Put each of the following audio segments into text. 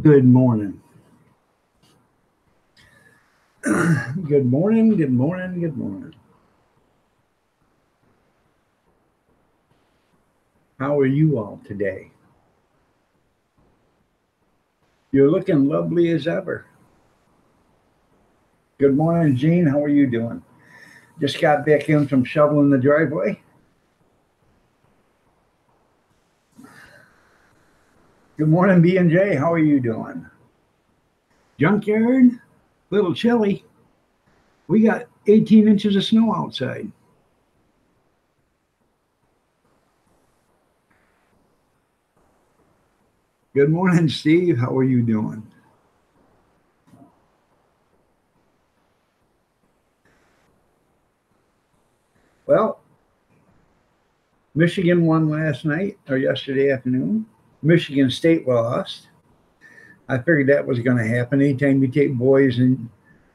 Good morning. Good morning, good morning, good morning. How are you all today? You're looking lovely as ever. Good morning, Gene. How are you doing? Just got back in from shoveling the driveway. Good morning, B&J. How are you doing? Junkyard? Little chilly. We got 18 inches of snow outside. Good morning, Steve. How are you doing? Well, Michigan won last night or yesterday afternoon. Michigan State lost. I figured that was going to happen. Anytime you take boys and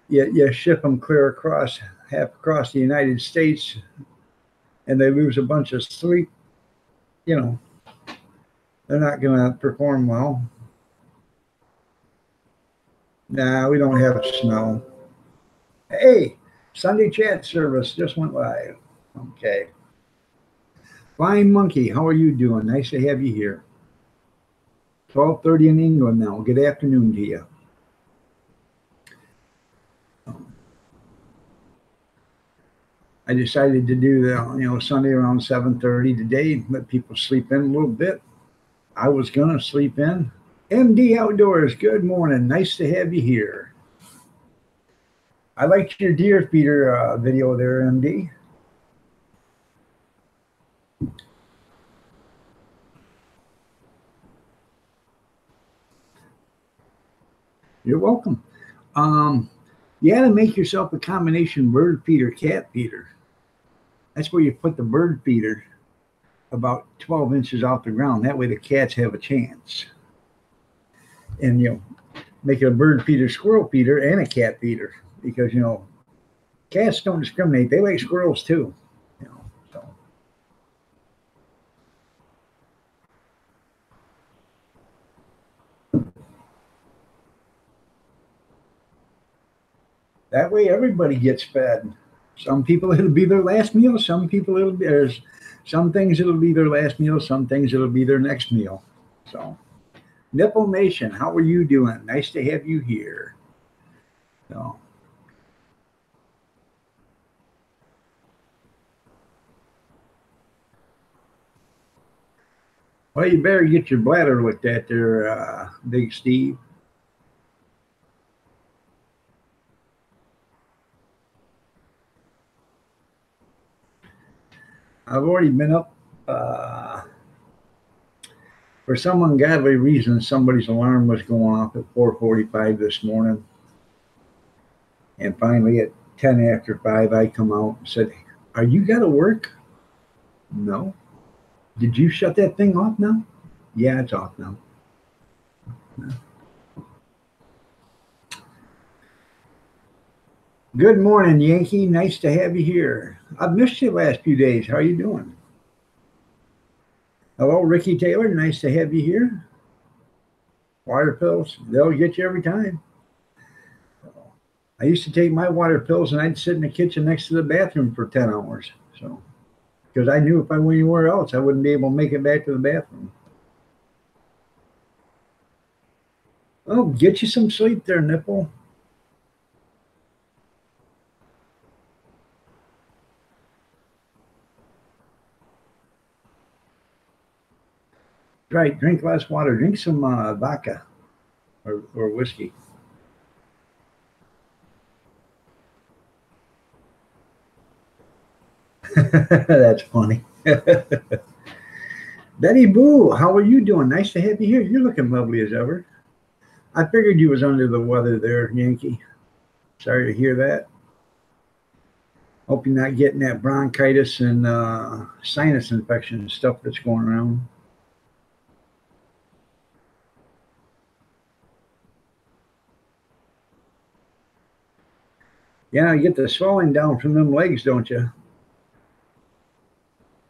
you ship them clear across, half across the United States, and they lose a bunch of sleep, you know, they're not going to perform well. Nah, we don't have snow. Hey, Sunday chat service just went live. Okay. Flying Monkey, how are you doing? Nice to have you here. 12:30 in England now. Good afternoon to you. I decided to do the, Sunday around 7:30 today, let people sleep in a little bit. I was going to sleep in. MD Outdoors, good morning. Nice to have you here. I liked your deer feeder video there, MD. You're welcome. You had to make yourself a combination bird feeder, cat feeder. That's where you put the bird feeder about 12 inches off the ground. That way the cats have a chance. And, make it a bird feeder, squirrel feeder, and a cat feeder. Because, cats don't discriminate. They like squirrels too. So. That way everybody gets fed. Some people it'll be their last meal. Some people there's some things it'll be their last meal. Some things it'll be their next meal. So, Nipple Nation, how are you doing? Nice to have you here. So. Well, you better get your bladder looked at there, Big Steve. I've already been up. For some ungodly reason, somebody's alarm was going off at 4:45 this morning. And finally, at 10 after 5, I come out and said, "Are you got to work?" No. Did you shut that thing off now? Yeah, it's off now. No. Good morning, Yankee. Nice to have you here. I've missed you the last few days. How are you doing? Hello, Ricky Taylor. Nice to have you here. Water pills, they'll get you every time. I used to take my water pills and I'd sit in the kitchen next to the bathroom for 10 hours. So, because I knew if I went anywhere else, I wouldn't be able to make it back to the bathroom. Oh, get you some sleep there, Nipple. Right, drink less water. Drink some vodka or whiskey. That's funny. Betty Boo, how are you doing? Nice to have you here. You're looking lovely as ever. I figured you was under the weather there, Yankee. Sorry to hear that. Hope you're not getting that bronchitis and sinus infection and stuff that's going around. Yeah, you get the swelling down from them legs, don't you?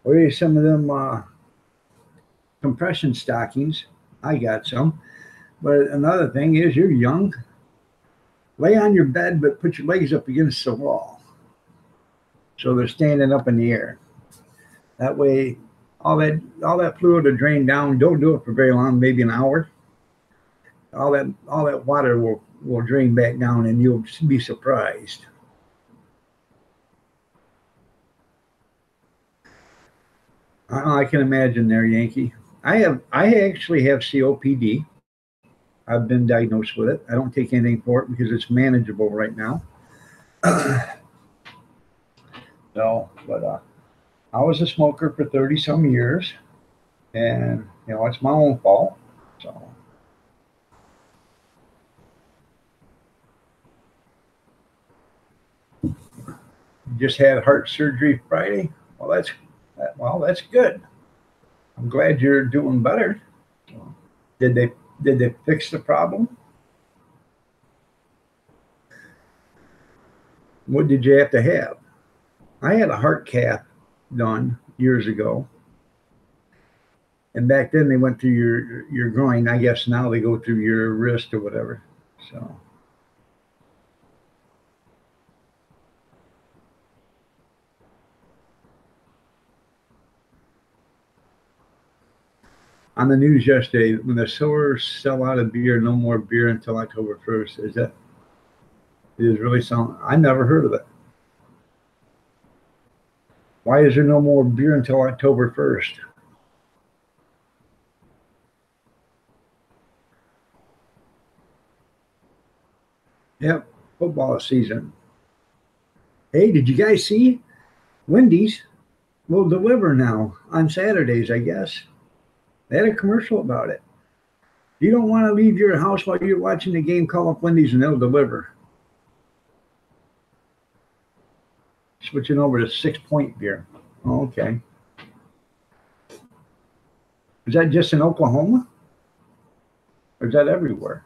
Or some of them compression stockings. I got some. But another thing is, you're young. Lay on your bed, but put your legs up against the wall so they're standing up in the air. That way, all that fluid will drain down. Don't do it for very long, maybe an hour. All that water will drain back down, and you'll be surprised. I can imagine there, Yankee. I actually have COPD. I've been diagnosed with it. I don't take anything for it because it's manageable right now. So, but I was a smoker for 30 some years, and it's my own fault. So, just had heart surgery Friday. Well, that's good. I'm glad you're doing better. So, did they fix the problem? What did you have to have? I had a heart cath done years ago, and back then they went through your groin. I guess now they go through your wrist or whatever. So on the news yesterday, when the stores sell out of beer, no more beer until October 1st. Is really something I never heard of it. Why is there no more beer until October 1st? Yep, football season. Hey, did you guys see Wendy's will deliver now on Saturdays, I guess. They had a commercial about it. You don't want to leave your house while you're watching the game, call up Wendy's and they'll deliver. Switching over to 6 Point beer. Oh, okay. Is that just in Oklahoma? Or is that everywhere?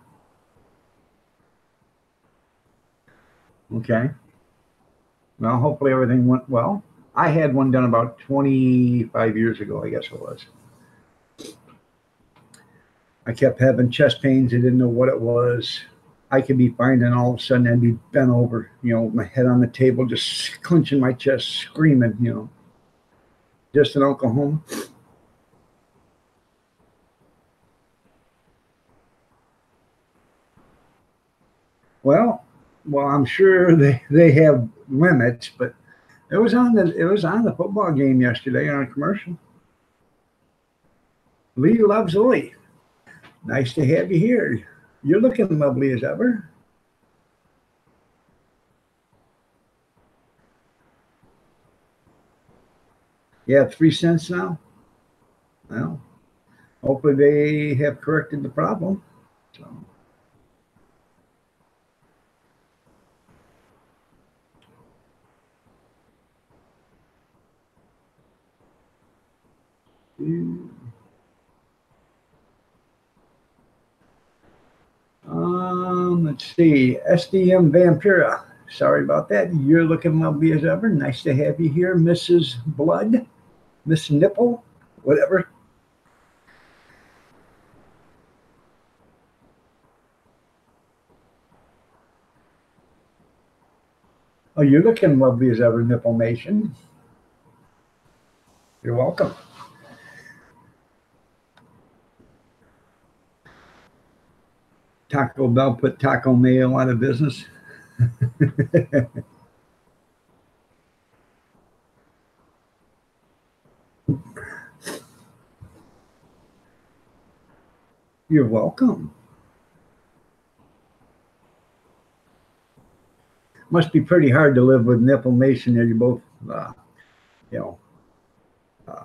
Okay. Well, hopefully everything went well. I had one done about 25 years ago, I guess it was. I kept having chest pains. I didn't know what it was. I could be fine, and all of a sudden I'd be bent over, my head on the table, just clenching my chest, screaming, just in Oklahoma. Well, I'm sure they have limits, but it was on the football game yesterday on a commercial. Lee loves Lee. Nice to have you here. You're looking lovely as ever. You have 3 cents now. Well, hopefully they have corrected the problem. So, let's see. SDM Vampira. Sorry about that. You're looking lovely as ever. Nice to have you here, Mrs. Blood, Miss Nipple, whatever. Oh, you're looking lovely as ever, Nipple Nation. You're welcome. Taco Bell put Taco Mayo out of business. You're welcome. Must be pretty hard to live with Nipple Mason there. You both, you know, uh,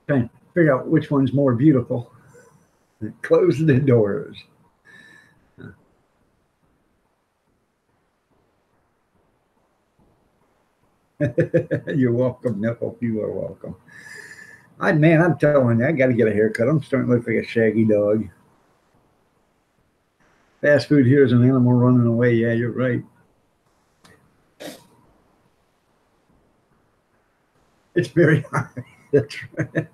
trying to figure out which one's more beautiful. Close the doors. You're welcome, Nipple. You are welcome. I'm telling you, I got to get a haircut. I'm starting to look like a shaggy dog. Fast food here is an animal running away. Yeah, you're right. It's very hard. That's right.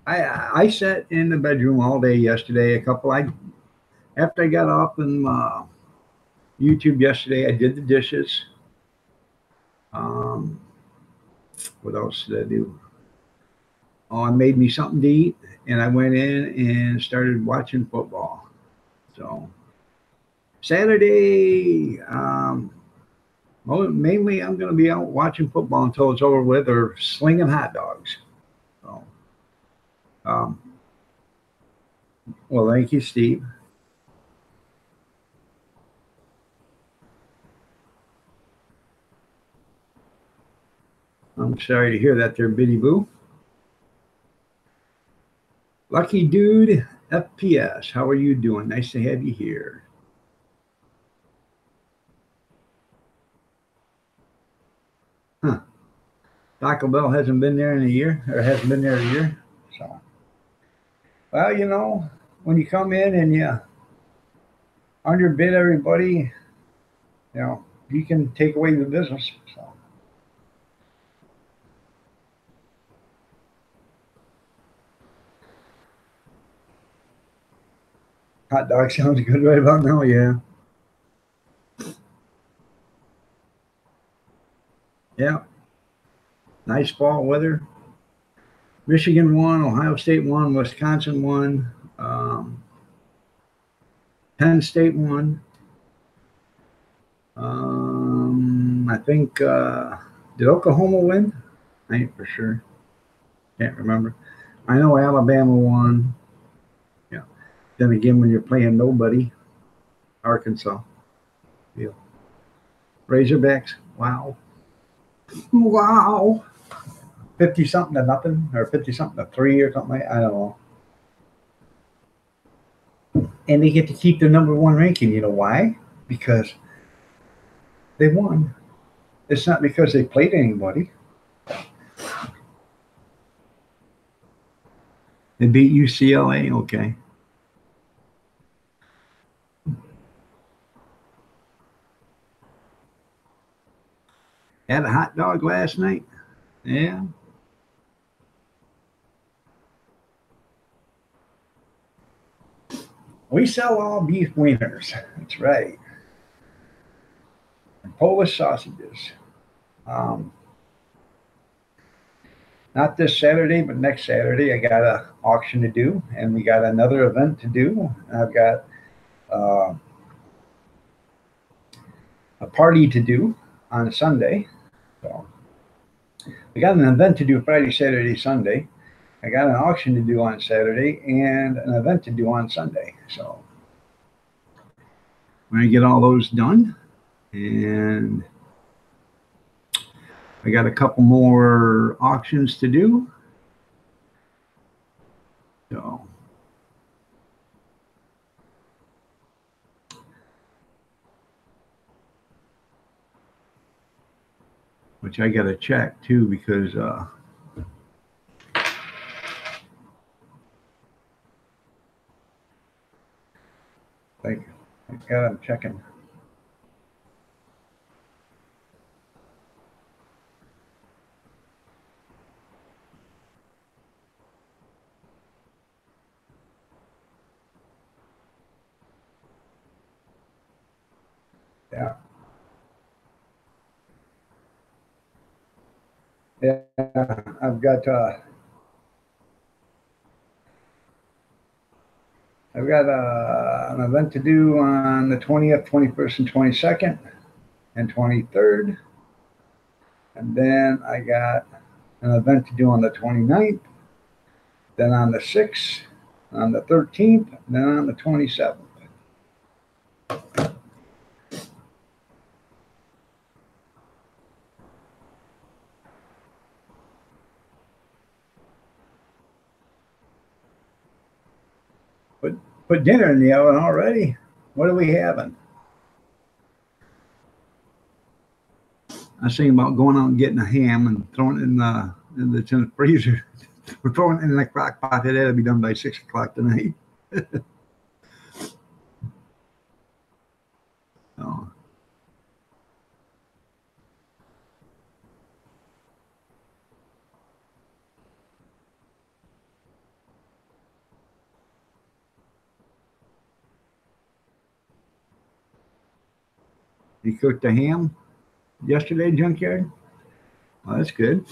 I sat in the bedroom all day yesterday. After I got off in YouTube yesterday, I did the dishes. Um, what else did I do? Oh, I made me something to eat, and I went in and started watching football. So Saturday, well, mainly I'm going to be out watching football until it's over with, or slinging hot dogs. So, um, well, thank you, Steve. I'm sorry to hear that, there, Biddy Boo. Lucky Dude FPS, how are you doing? Nice to have you here. Huh. Taco Bell hasn't been there in a year, or hasn't been there a year. So, well, when you come in and you underbid everybody, you can take away the business. So, hot dog sounds good right about now, yeah. Yeah, nice fall weather. Michigan won, Ohio State won, Wisconsin won, Penn State won. I think did Oklahoma win? I ain't for sure. Can't remember. I know Alabama won. Yeah. Then again, when you're playing nobody, Arkansas. Yeah. Razorbacks. Wow. Wow. 50 something to nothing, or 50 something to three, or something like that. I don't know. And they get to keep their number one ranking. You know why? Because they won. It's not because they played anybody. They beat UCLA. Okay. Had a hot dog last night. Yeah. We sell all beef wieners. That's right. And Polish sausages. Um, not this Saturday, but next Saturday, I got a auction to do, and we got another event to do. I've got uh, a party to do on Sunday. So we got an event to do Friday, Saturday, Sunday. I got an auction to do on Saturday and an event to do on Sunday. So we're gonna get all those done, and I got a couple more auctions to do. So which I got to check too because thank God I'm checking. Yeah, yeah. I've got an event to do on the 20th, 21st, and 22nd, and 23rd, and then I got an event to do on the 29th, then on the 6th, on the 13th, then on the 27th. Put put dinner in the oven already. What are we having? I was thinking about going out and getting a ham and throwing it in the freezer. We're throwing it in the crock pot. That'll be done by 6 o'clock tonight. So, You cooked a ham yesterday, Junkyard? Well, that's good.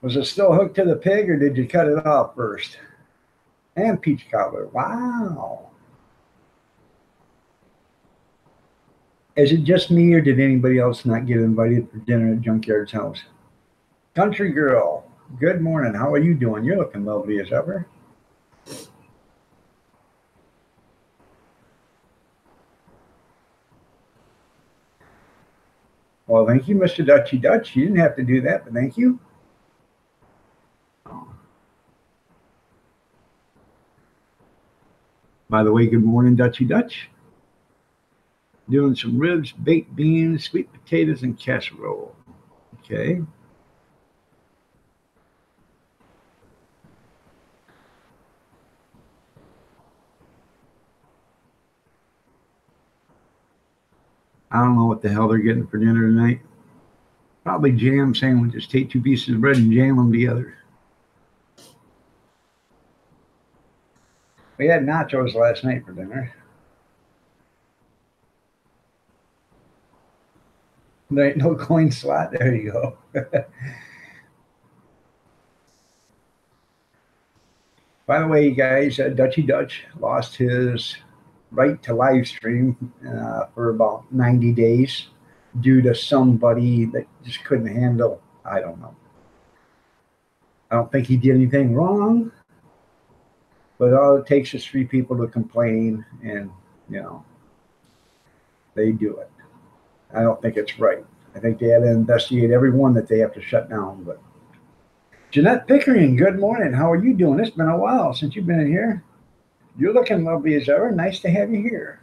Was it still hooked to the pig, or did you cut it off first? And peach cobbler. Wow. Is it just me, or did anybody else not get invited for dinner at Junkyard's house? Country girl, good morning. How are you doing? You're looking lovely as ever. Well, thank you, Mr. Dutchy Dutch. You didn't have to do that, but thank you. By the way, good morning, Dutchy Dutch. Doing some ribs, baked beans, sweet potatoes, and casserole. Okay. I don't know what the hell they're getting for dinner tonight. Probably jam sandwiches. Take 2 pieces of bread and jam them together. We had nachos last night for dinner. There ain't no coin slot. There you go. By the way, guys, Dutchy Dutch lost his right to live stream for about 90 days due to somebody that just couldn't handle. I don't know. I don't think he did anything wrong, but all it takes is 3 people to complain, and they do it. I don't think it's right. I think they had to investigate everyone that they have to shut down. But Jeanette Pickering, good morning. How are you doing? It's been a while since you've been in here. You're looking lovely as ever. Nice to have you here.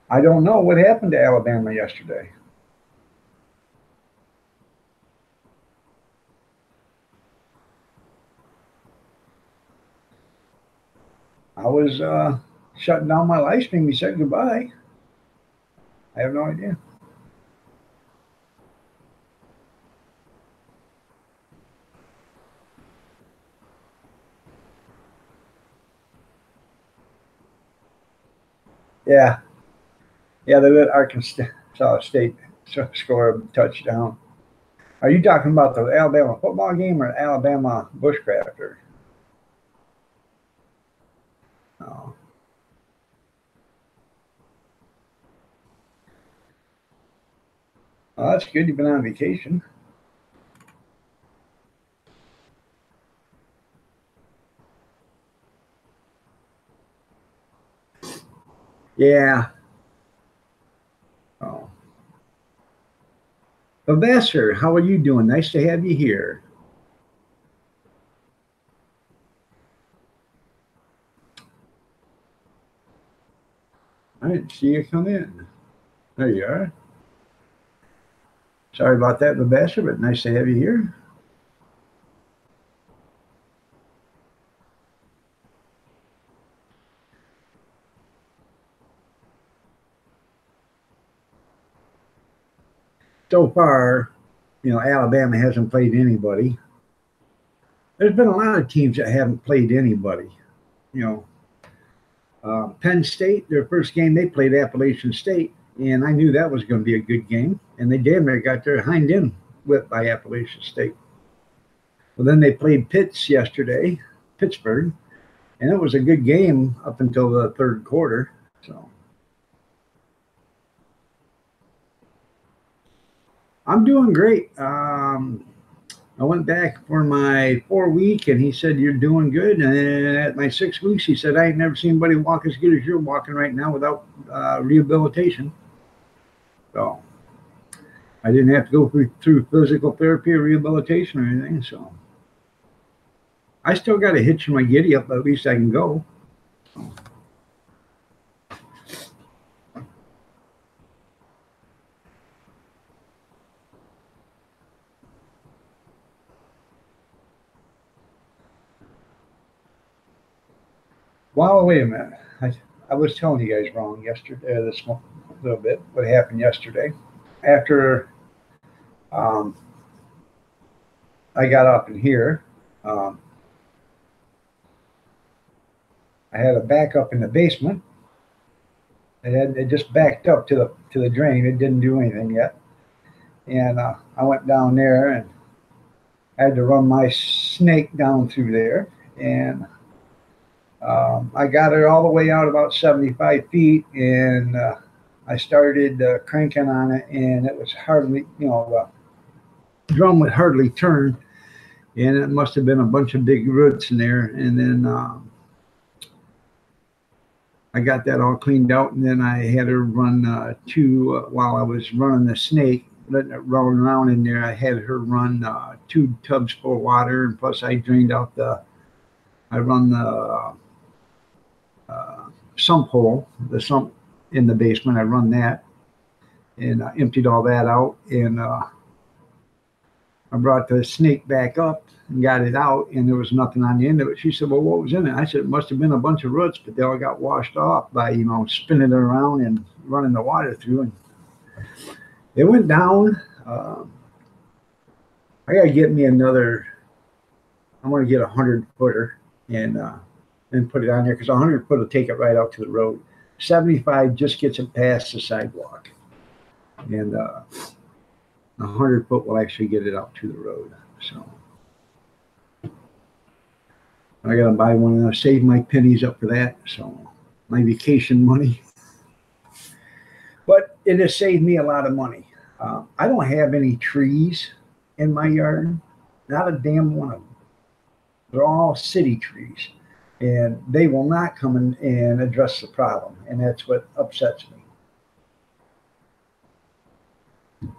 I don't know what happened to Alabama yesterday. I was shutting down my live stream. You said goodbye. I have no idea. Yeah. Yeah, they let Arkansas State score a touchdown. Are you talking about the Alabama football game or Alabama Bushcrafter? No. Well, that's good. You've been on vacation. Yeah. Oh. Vassar, how are you doing? Nice to have you here. I didn't see you come in. There you are. Sorry about that, Vassar, but nice to have you here. So far, Alabama hasn't played anybody. There's been a lot of teams that haven't played anybody. Penn State, their first game, they played Appalachian State, and I knew that was going to be a good game, and they damn near got their hind end whipped by Appalachian State. Well, then they played Pittsburgh, and it was a good game up until the third quarter. So I'm doing great. I went back for my 4 week, and he said, "You're doing good." And at my 6 weeks, he said, "I ain't never seen anybody walk as good as you're walking right now without rehabilitation." So I didn't have to go through physical therapy or rehabilitation or anything. So I still got a hitch in my giddy up, but at least I can go. Wow, wait a minute. I was telling you guys wrong yesterday, this little bit, what happened yesterday. After I got up in here, um, I had a backup in the basement, It just backed up to the drain. It didn't do anything yet. And I went down there and I had to run my snake down through there. And I got it all the way out about 75 feet, and I started cranking on it, and it was hardly, the drum would hardly turn, and it must have been a bunch of big roots in there. And then I got that all cleaned out, and then I had her run while I was running the snake, letting it roll around in there. I had her run 2 tubs full of water, and plus I drained out I run the sump hole, the sump in the basement. I run that and emptied all that out, and I brought the snake back up and got it out, and there was nothing on the end of it. She said, well, what was in it? I said, it must have been a bunch of roots, but they all got washed off by, spinning it around and running the water through. And it went down. I got to get me another, I'm going to get a 100-footer and put it on there, because a 100-foot will take it right out to the road. 75 just gets it past the sidewalk. And a 100-foot will actually get it out to the road. So I got to buy one, and I'll save my pennies up for that. So my vacation money. But it has saved me a lot of money. I don't have any trees in my yard. Not a damn one of them. They're all city trees. And they will not come in and address the problem. And that's what upsets me.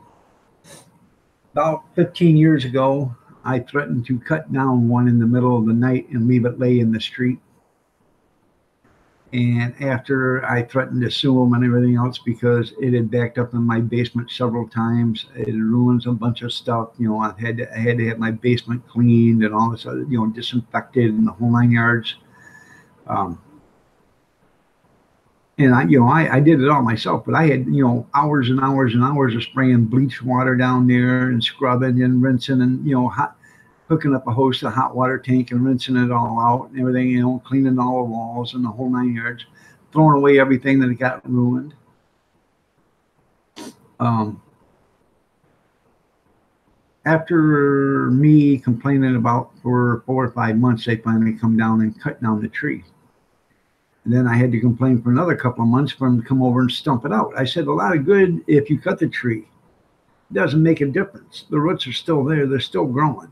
About 15 years ago, I threatened to cut down one in the middle of the night and leave it lay in the street. And after I threatened to sue them and everything else, because it had backed up in my basement several times, it ruins a bunch of stuff. I had to have my basement cleaned and all this other, disinfected and the whole 9 yards. And I did it all myself, but I had, hours and hours and hours of spraying bleach water down there and scrubbing and rinsing and, hooking up a hose to the hot water tank and rinsing it all out and everything, cleaning all the walls and the whole 9 yards, throwing away everything that got ruined. After me complaining about for 4 or 5 months, they finally come down and cut down the tree. And then I had to complain for another couple of months for them to come over and stump it out. I said, a lot of good if you cut the tree. It doesn't make a difference. The roots are still there. They're still growing.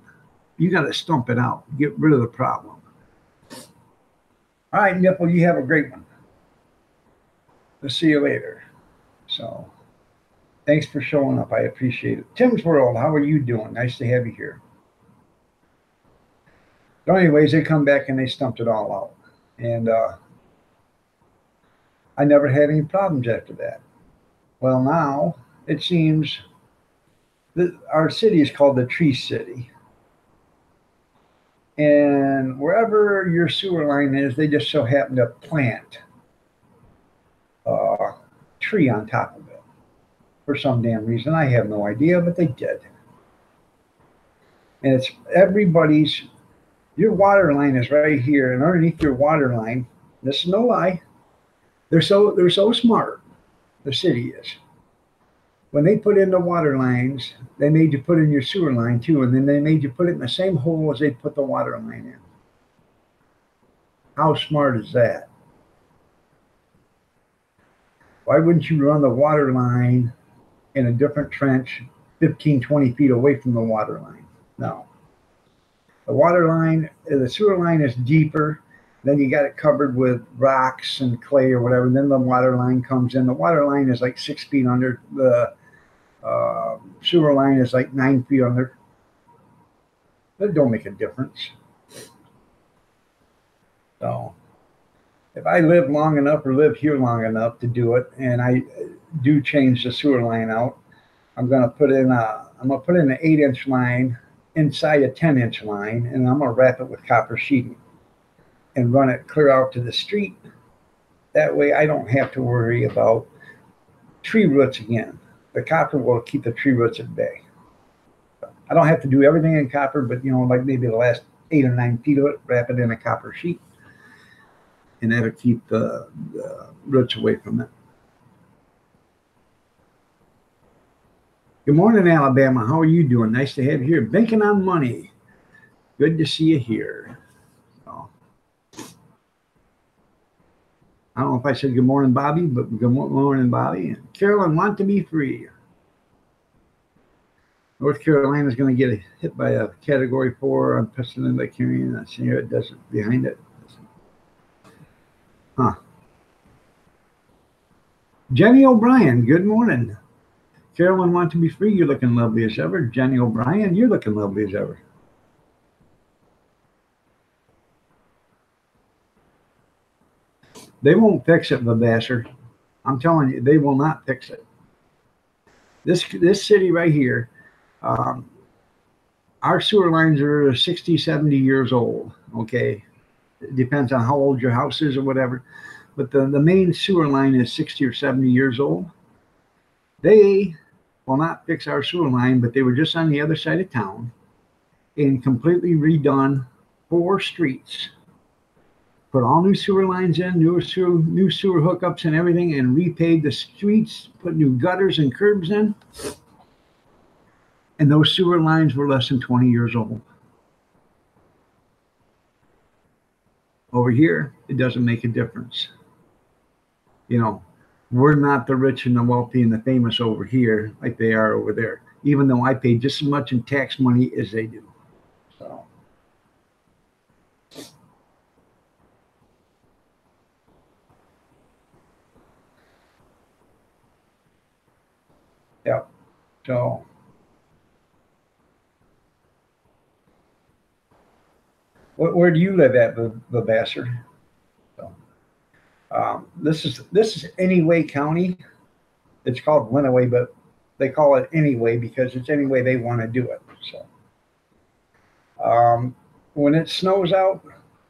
You got to stump it out. Get rid of the problem. All right, Nipple, you have a great one. We'll see you later. So thanks for showing up. I appreciate it. Tim's World, how are you doing? Nice to have you here. So anyways, they come back and they stumped it all out. And I never had any problems after that. Well, now it seems that our city is called the Tree City. And wherever your sewer line is, they just so happen to plant a tree on top of it for some damn reason. I have no idea, but they did. And it's everybody's, your water line is right here, and underneath your water line, this is no lie, they're so smart, the city is. When they put in the water lines, they made you put in your sewer line too, and then they made you put it in the same hole as they put the water line in. How smart is that? Why wouldn't you run the water line in a different trench 15, 20 feet away from the water line? No. The water line, the sewer line is deeper. Then you got it covered with rocks and clay or whatever. And then the water line comes in. The water line is like 6 feet under. The sewer line is like 9 feet under. That don't make a difference. So if I live long enough or live here long enough to do it, and I do change the sewer line out, I'm gonna put in an 8-inch line inside a 10-inch line, and I'm gonna wrap it with copper sheeting and run it clear out to the street. That way I don't have to worry about tree roots again. The copper will keep the tree roots at bay. I don't have to do everything in copper, but like maybe the last 8 or 9 feet of it, wrap it in a copper sheet, and that'll keep the roots away from it. Good morning, Alabama. How are you doing? Nice to have you here. Banking on Money. Good to see you here. Oh, I don't know if I said good morning, Bobby, but good morning, Bobby. And Carolyn, want to be free. North Carolina is going to get hit by a Category 4 unprecedented carrying. That's here. It doesn't behind it. Huh. Jenny O'Brien, good morning. Carolyn, want to be free. You're looking lovely as ever. Jenny O'Brien, you're looking lovely as ever. They won't fix it, Babasser. I'm telling you, they will not fix it. This city right here, um, our sewer lines are 60, 70 years old. Okay, it depends on how old your house is or whatever. But the main sewer line is 60 or 70 years old. They will not fix our sewer line, but they were just on the other side of town and completely redone 4 streets. Put all new sewer lines in, new sewer hookups and everything, and repaved the streets, put new gutters and curbs in. And those sewer lines were less than 20 years old. Over here, it doesn't make a difference. You know, we're not the rich and the wealthy and the famous over here like they are over there, even though I pay just as much in tax money as they do. So, yeah. So, where do you live at, the bastard? So, this is Anyway County. It's called Winaway, but they call it Anyway because it's any way they want to do it. So, when it snows out,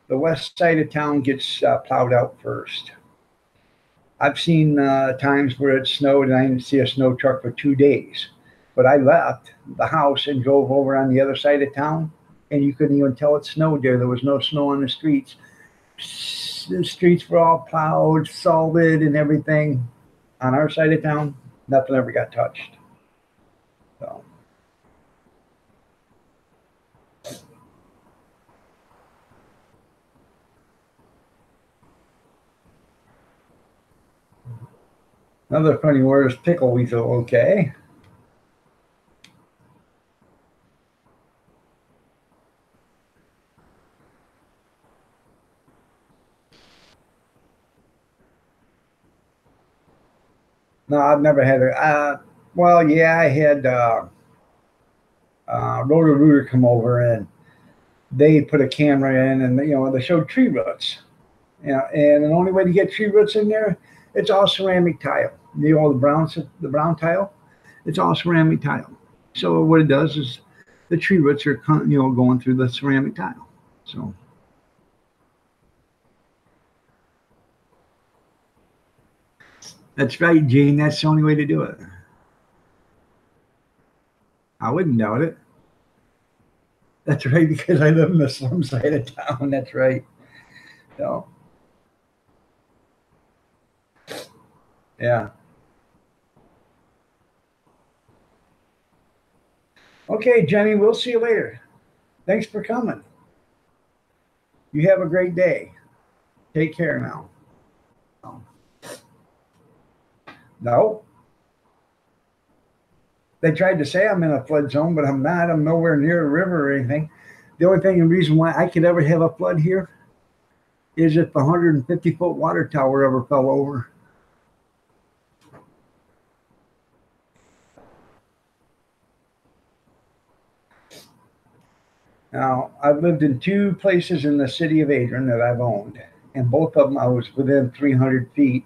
the west side of town gets plowed out first. I've seen times where it snowed and I didn't see a snow truck for 2 days. But I left the house and drove over on the other side of town, and you couldn't even tell it snowed there. There was no snow on the streets. The streets were all plowed, salted, and everything. On our side of town, nothing ever got touched. So, another funny word is pickle weasel. Okay. No, I've never had a. Well, yeah, I had Roto-Rooter come over and they put a camera in and they showed tree roots. And the only way to get tree roots in there, it's all ceramic tile. The brown tile, it's all ceramic tile. So what it does is the tree roots are going through the ceramic tile. So that's right, Gene. That's the only way to do it. I wouldn't doubt it. That's right because I live in the slum side of town. That's right. So yeah. Okay, Jenny. We'll see you later. Thanks for coming. You have a great day. Take care now. No, they tried to say I'm in a flood zone, but I'm not. I'm nowhere near a river or anything. The only thing and reason why I could ever have a flood here is if the 150-foot water tower ever fell over. Now, I've lived in 2 places in the city of Adrian that I've owned, and both of them I was within 300 feet,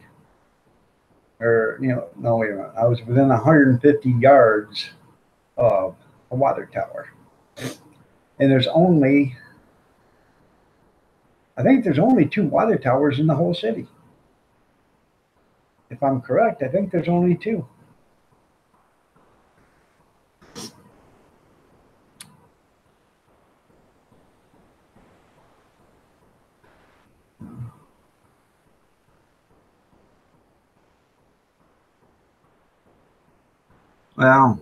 or, no, wait a minute. I was within 150 yards of a water tower. And I think there's only 2 water towers in the whole city. If I'm correct, I think there's only 2. Well,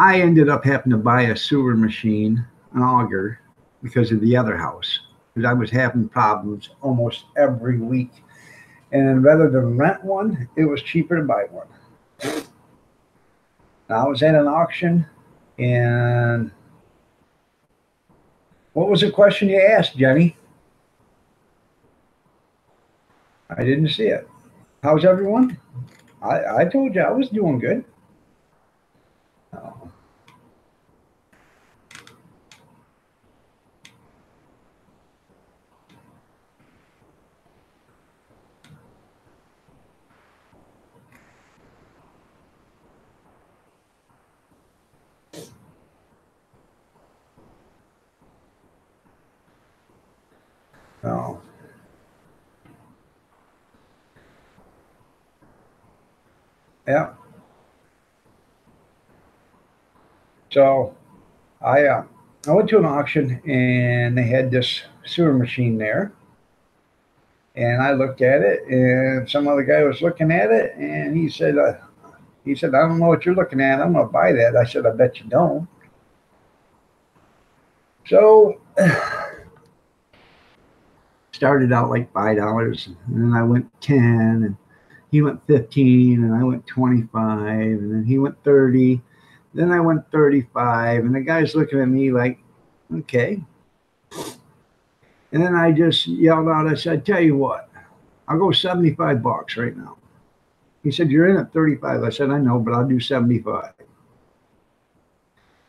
I ended up having to buy a sewer machine, an auger, because of the other house, because I was having problems almost every week. And rather than rent one, it was cheaper to buy one. Now, I was at an auction, and what was the question you asked, Jenny? I didn't see it. How's everyone? I told you I was doing good. Oh, oh, yeah. So I went to an auction and they had this sewer machine there, and I looked at it, and some other guy was looking at it, and he said, I don't know what you're looking at. I'm gonna buy that. I said, I bet you don't. So started out like $5, and then I went 10, and he went 15, and I went 25, and then he went 30. Then I went 35, and the guy's looking at me like, okay. And then I just yelled out, I said, tell you what, I'll go $75 right now. He said, you're in at 35. I said, I know, but I'll do 75.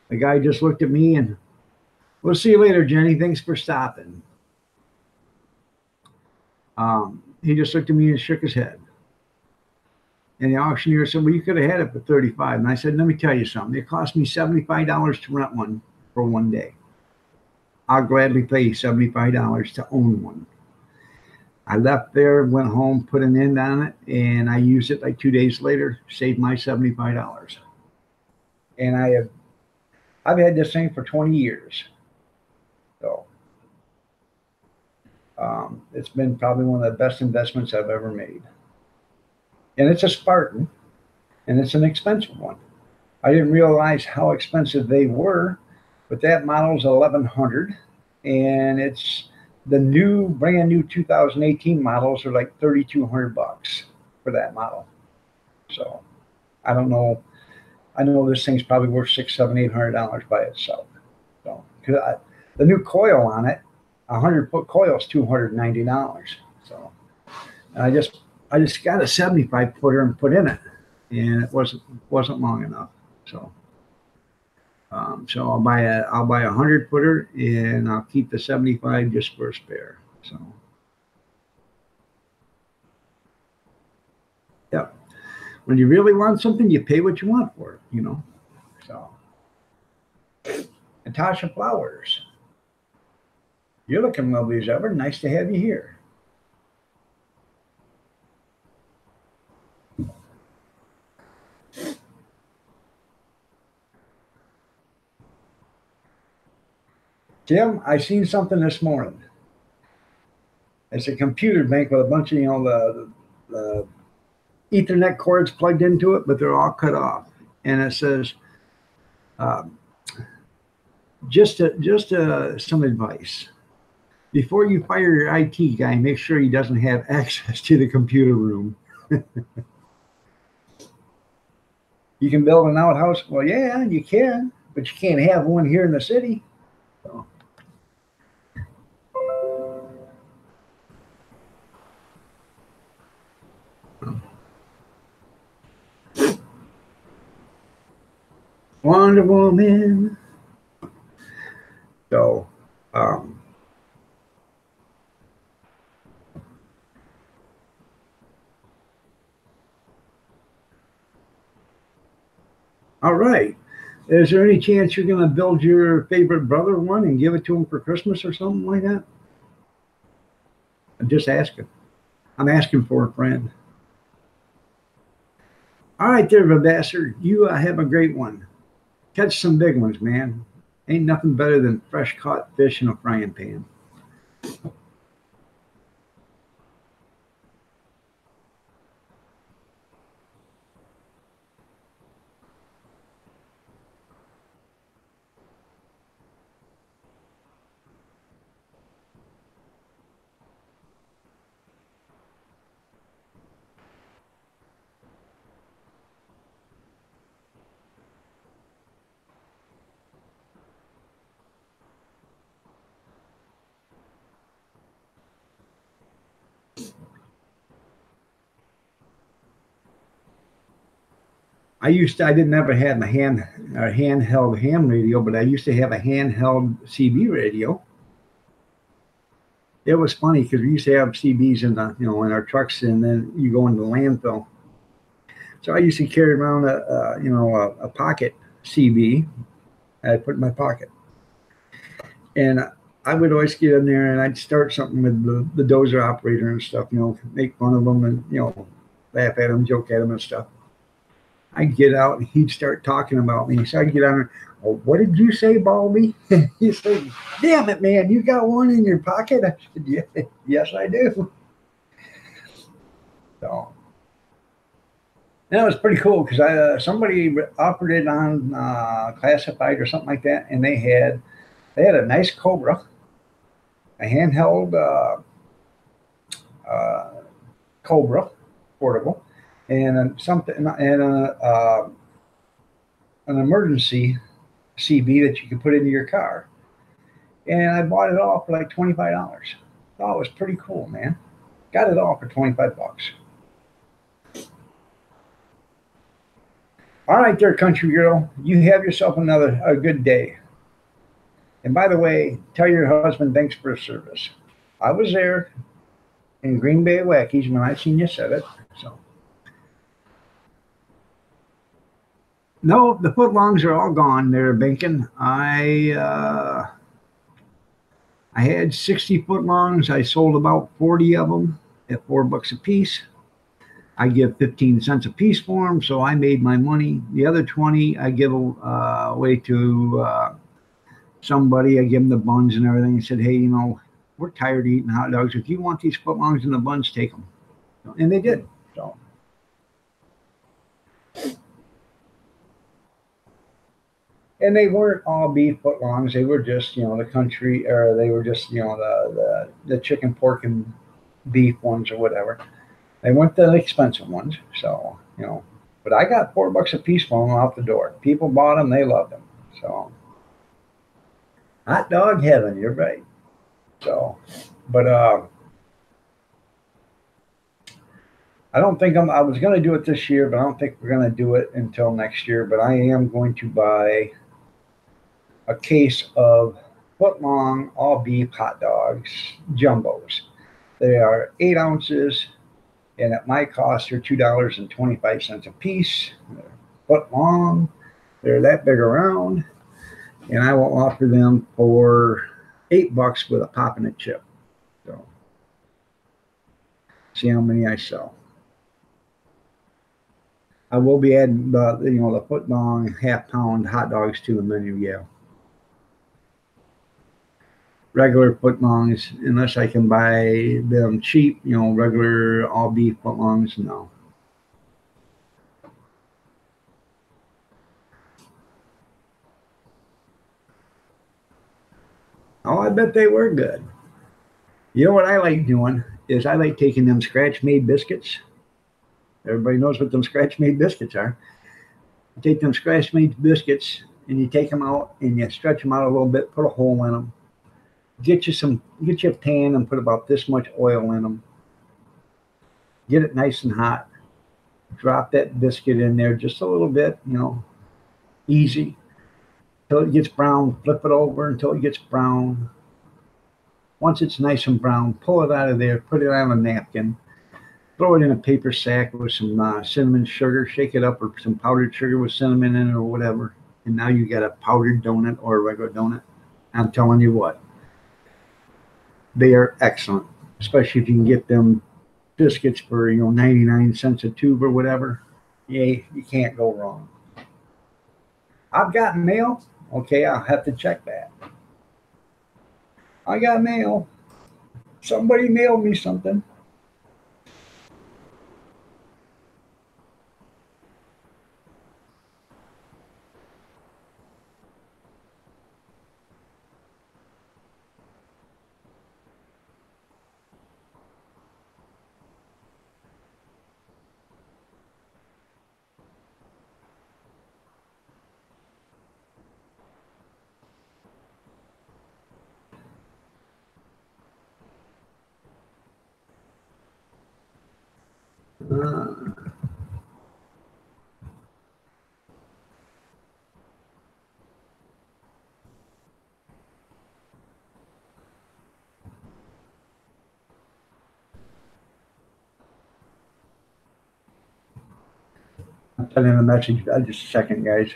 The guy just looked at me and, we'll see you later, Jenny. Thanks for stopping. He just looked at me and shook his head. And the auctioneer said, well, you could have had it for 35. And I said, let me tell you something. It cost me $75 to rent one for one day. I'll gladly pay $75 to own one. I left there, went home, put an end on it, and I used it like 2 days later, saved my $75. And I've had this thing for 20 years. So it's been probably one of the best investments I've ever made. And it's a Spartan, and it's an expensive one. I didn't realize how expensive they were, but that model's 1100, and it's the new, brand new 2018 models are like $3,200 for that model. So I don't know. I know this thing's probably worth $600, $700, $800 by itself. So because the new coil on it, 100-foot coil is $290. So and I just got a 75 footer and put in it, and it wasn't long enough. So so I'll buy a 100 footer, and I'll keep the 75 just for a spare. So yeah, when you really want something, you pay what you want for it. So Natasha Flowers, you're looking lovely as ever. Nice to have you here. Tim, I seen something this morning. It's a computer bank with a bunch of the Ethernet cords plugged into it, but they're all cut off. And it says, um, just some advice. Before you fire your IT guy, make sure he doesn't have access to the computer room. You can build an outhouse. Well, yeah, you can, but you can't have one here in the city. So, Wonder Woman. So, um, all right. Is there any chance you're going to build your favorite brother one and give it to him for Christmas or something like that? I'm just asking. I'm asking for a friend. All right, there, Vavassar. You have a great one. Catch some big ones, man. Ain't nothing better than fresh caught fish in a frying pan. I didn't ever have a handheld ham radio, but I used to have a handheld CB radio. It was funny because we used to have CBs in in our trucks, and then you go into the landfill. So I used to carry around a pocket CB. I put in my pocket, and I would always get in there and I'd start something with the dozer operator and stuff. Make fun of them and laugh at him, joke at him and stuff. I'd get out and he'd start talking about me. So I'd get on there. Oh, what did you say, Baldy? He said, "Damn it, man, you got one in your pocket?" I said, "Yeah, yes, I do." So that was pretty cool because somebody offered it on classified or something like that, and they had a nice Cobra, a handheld uh, Cobra portable, and something and an emergency CB that you could put into your car. And I bought it all for like $25. Thought it was pretty cool, man. Got it all for 25 bucks. All right, there, country girl. You have yourself a good day. And by the way, tell your husband thanks for his service. I was there in Green Bay Wackies when I seen you set it. So no, the footlongs are all gone. They're banking. I had 60 footlongs. I sold about 40 of them at $4 a piece. I give 15 cents a piece for them, so I made my money. The other 20 I give away to somebody. I give them the buns and everything. I said, hey, we're tired of eating hot dogs. If you want these footlongs and the buns, take them. And they did. So. And they weren't all beef footlongs. They were just, the country, or they were just, the chicken, pork, and beef ones or whatever. They weren't the expensive ones. So, but I got $4 a piece for them out the door. People bought them. They loved them. So, hot dog heaven. You're right. So, but I don't think I was going to do it this year, but I don't think we're going to do it until next year. But I am going to buy a case of footlong all beef hot dogs, jumbos. They are 8 ounces, and at my cost, they're $2.25 a piece. They're foot long. They're that big around, and I will offer them for $8 with a pop and a chip. So, see how many I sell. I will be adding the foot long half-pound hot dogs to the menu. Yeah. Regular footlongs, unless I can buy them cheap, regular all beef footlongs, no. Oh, I bet they were good. You know what I like doing is I like taking them scratch-made biscuits. Everybody knows what them scratch-made biscuits are. You take them scratch-made biscuits and you take them out and you stretch them out a little bit, put a hole in them. Get you a pan and put about this much oil in them. Get it nice and hot. Drop that biscuit in there just a little bit, easy. Until it gets brown, flip it over until it gets brown. Once it's nice and brown, pull it out of there, put it on a napkin, throw it in a paper sack with some cinnamon sugar, shake it up, or some powdered sugar with cinnamon in it or whatever. And now you got a powdered donut or a regular donut. I'm telling you what, they are excellent, especially if you can get them biscuits for 99 cents a tube or whatever. Yeah, you can't go wrong. I've got mail. Okay, I'll have to check that. I got mail. Somebody mailed me something. Uh, Send in a message. Just a second, guys.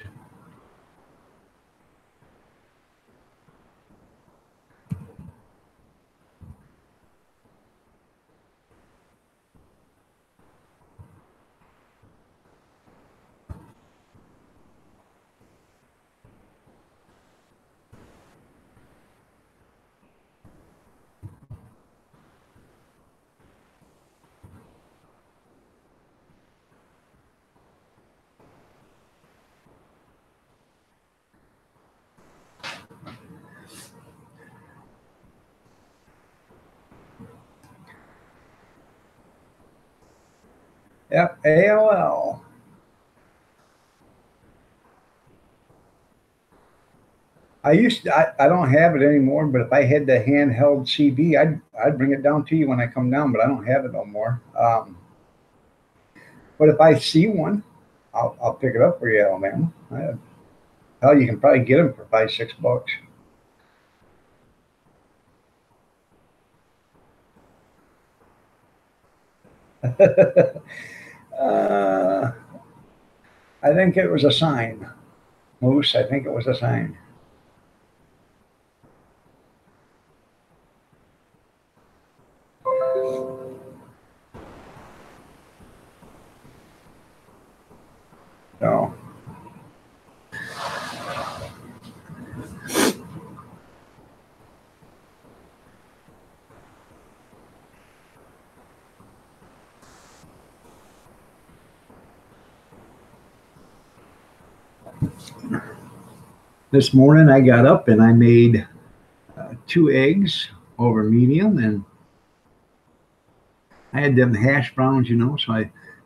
Yep, AOL. I don't have it anymore, but if I had the handheld CD, I'd bring it down to you when I come down, but I don't have it no more. But if I see one, I'll pick it up for you, Alabama. Hell, you can probably get them for $5, $6. uh, I think it was a sign. Moose, I think it was a sign. So, this morning I got up and I made 2 eggs over medium, and I had them hash browns, so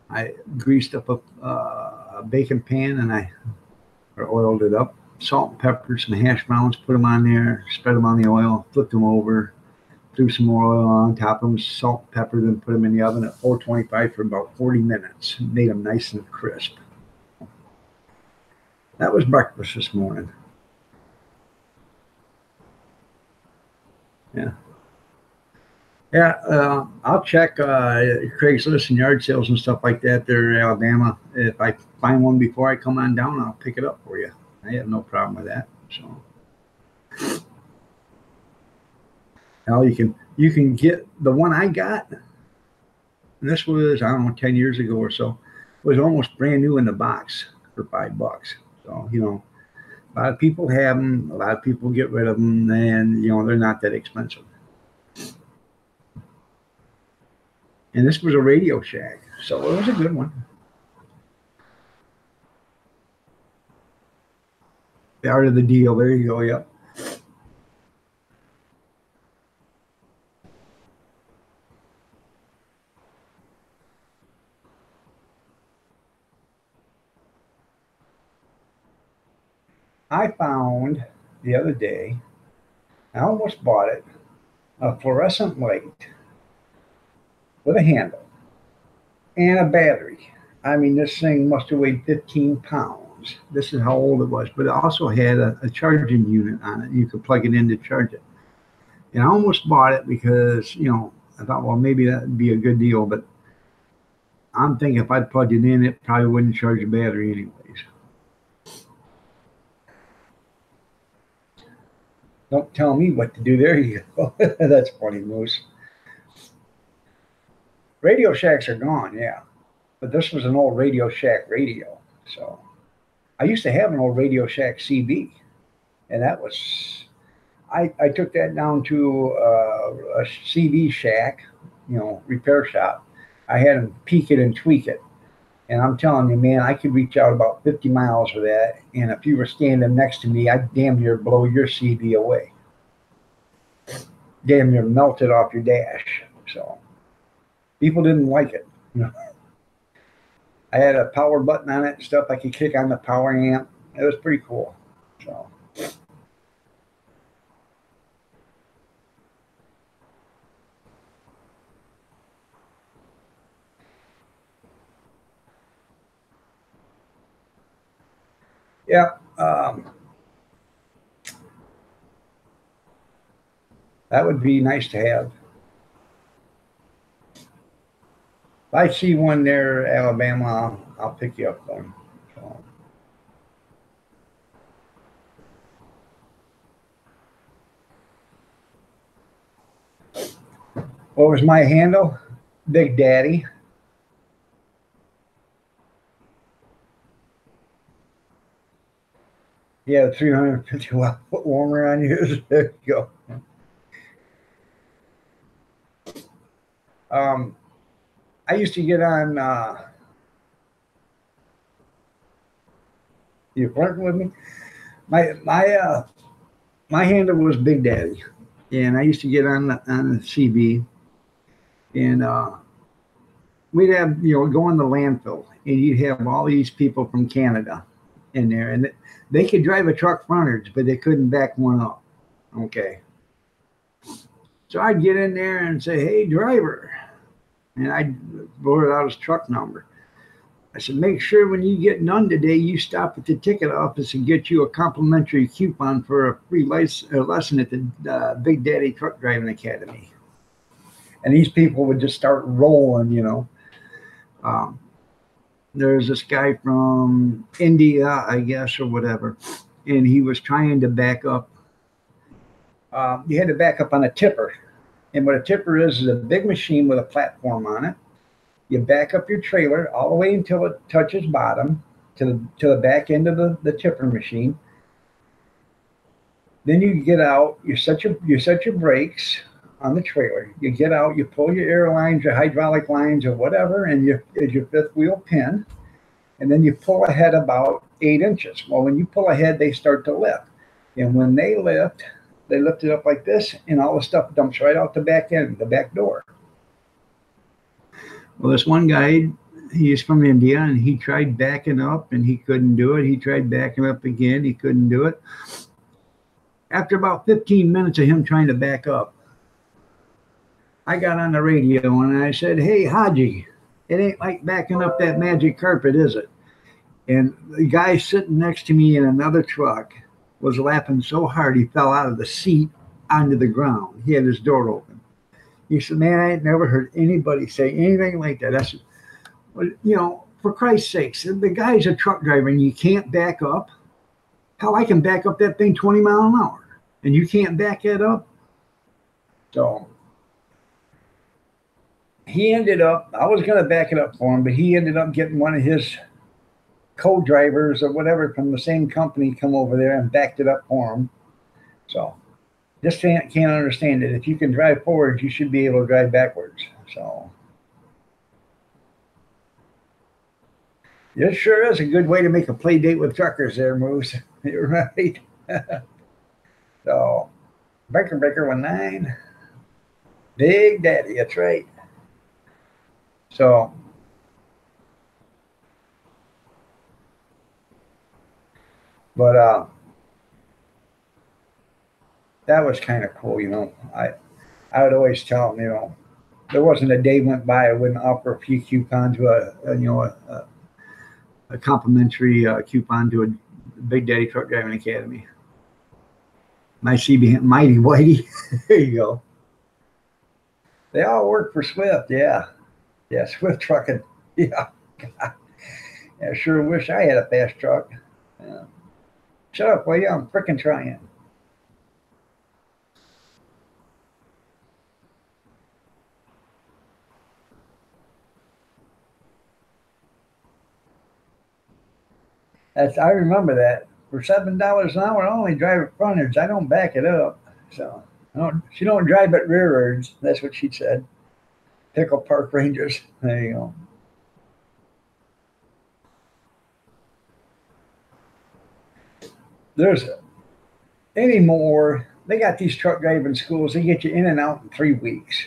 I greased up a bacon pan and I oiled it up, salt and pepper, some hash browns, put them on there, spread them on the oil, flipped them over, threw some more oil on top of them, salt and pepper, then put them in the oven at 425 for about 40 minutes. Made them nice and crisp. That was breakfast this morning. Yeah. Yeah, I'll check Craigslist and yard sales and stuff like that there in Alabama. If I find one before I come on down, I'll pick it up for you. I have no problem with that. So now you can get the one I got. And this was, I don't know, 10 years ago or so. It was almost brand new in the box for $5. So a lot of people have them. A lot of people get rid of them, and they're not that expensive. And this was a Radio Shack, so it was a good one. The art of the deal. There you go. Yep. I found the other day, I almost bought it, a fluorescent light with a handle and a battery. I mean, this thing must have weighed 15 pounds. This is how old it was, but it also had a charging unit on it. You could plug it in to charge it. And I almost bought it because, I thought, well, maybe that'd be a good deal, but I'm thinking if I'd plugged it in, it probably wouldn't charge the battery anyways. Don't tell me what to do. There you go. That's funny, Moose. Radio Shacks are gone, yeah. But this was an old Radio Shack radio. So I used to have an old Radio Shack CB, and that was, I took that down to a CB shack, repair shop. I had them peek it and tweak it. And I'm telling you, man, I could reach out about 50 miles with that. And if you were standing next to me, I'd damn near blow your CB away. Damn near melt it off your dash. So people didn't like it. I had a power button on it and stuff. I could kick on the power amp. It was pretty cool. So. Yeah. That would be nice to have. If I see one there, Alabama, I'll pick you up one. What was my handle? Big Daddy. Yeah, 350 watt foot warmer on yours. There you go. I used to get on. You flirting with me? My my handle was Big Daddy, and I used to get on the CB, and we'd have go in the landfill, and you'd have all these people from Canada in there, and they could drive a truck frontage, but they couldn't back one up. Okay, so I'd get in there and say, "Hey, driver," and I'd blurt out his truck number. I said, "Make sure when you get done today, you stop at the ticket office and get you a complimentary coupon for a free lesson at the Big Daddy Truck Driving Academy." And these people would just start rolling. Um, there's this guy from India, I guess, or whatever, and he was trying to back up. You had to back up on a tipper. And what a tipper is a big machine with a platform on it. You back up your trailer all the way until it touches bottom to the back end of the tipper machine. Then you get out, you set your brakes on the trailer. You get out, you pull your air lines, your hydraulic lines, or whatever, and your fifth wheel pin. And then you pull ahead about 8 inches. Well, when you pull ahead, they start to lift. And when they lift it up like this, and all the stuff dumps right out the back end, the back door. Well, this one guy, he's from India, and he tried backing up, and he couldn't do it. He tried backing up again. He couldn't do it. After about 15 minutes of him trying to back up, I got on the radio, and I said, "Hey, Haji, it ain't like backing up that magic carpet, is it?" And the guy sitting next to me in another truck was laughing so hard he fell out of the seat onto the ground. He had his door open. He said, "Man, I ain't never heard anybody say anything like that." I said, "Well, for Christ's sakes, the guy's a truck driver and you can't back up. Hell, I can back up that thing 20 miles an hour and you can't back it up." So he ended up, I was going to back it up for him, but he ended up getting one of his co-drivers or whatever from the same company come over there and backed it up for him. So just can't understand it. If you can drive forward, you should be able to drive backwards. So it sure is a good way to make a play date with truckers there, Moose. You're right. So Breaker 19. Big Daddy, that's right. So but that was kind of cool. I would always tell them, there wasn't a day went by I wouldn't offer a few coupons to a complimentary coupon to a Big Daddy Truck Driving Academy. My CB Mighty Whitey. There you go. They all work for Swift, yeah. Yeah, Swift Trucking. Yeah. I sure wish I had a fast truck. Shut up, will you? I'm freaking trying. I remember that. For $7 an hour, I only drive it frontage. I don't back it up. So she don't drive it rearwards. That's what she said. Pickle Park Rangers. There you go. There's anymore. They got these truck driving schools. They get you in and out in 3 weeks.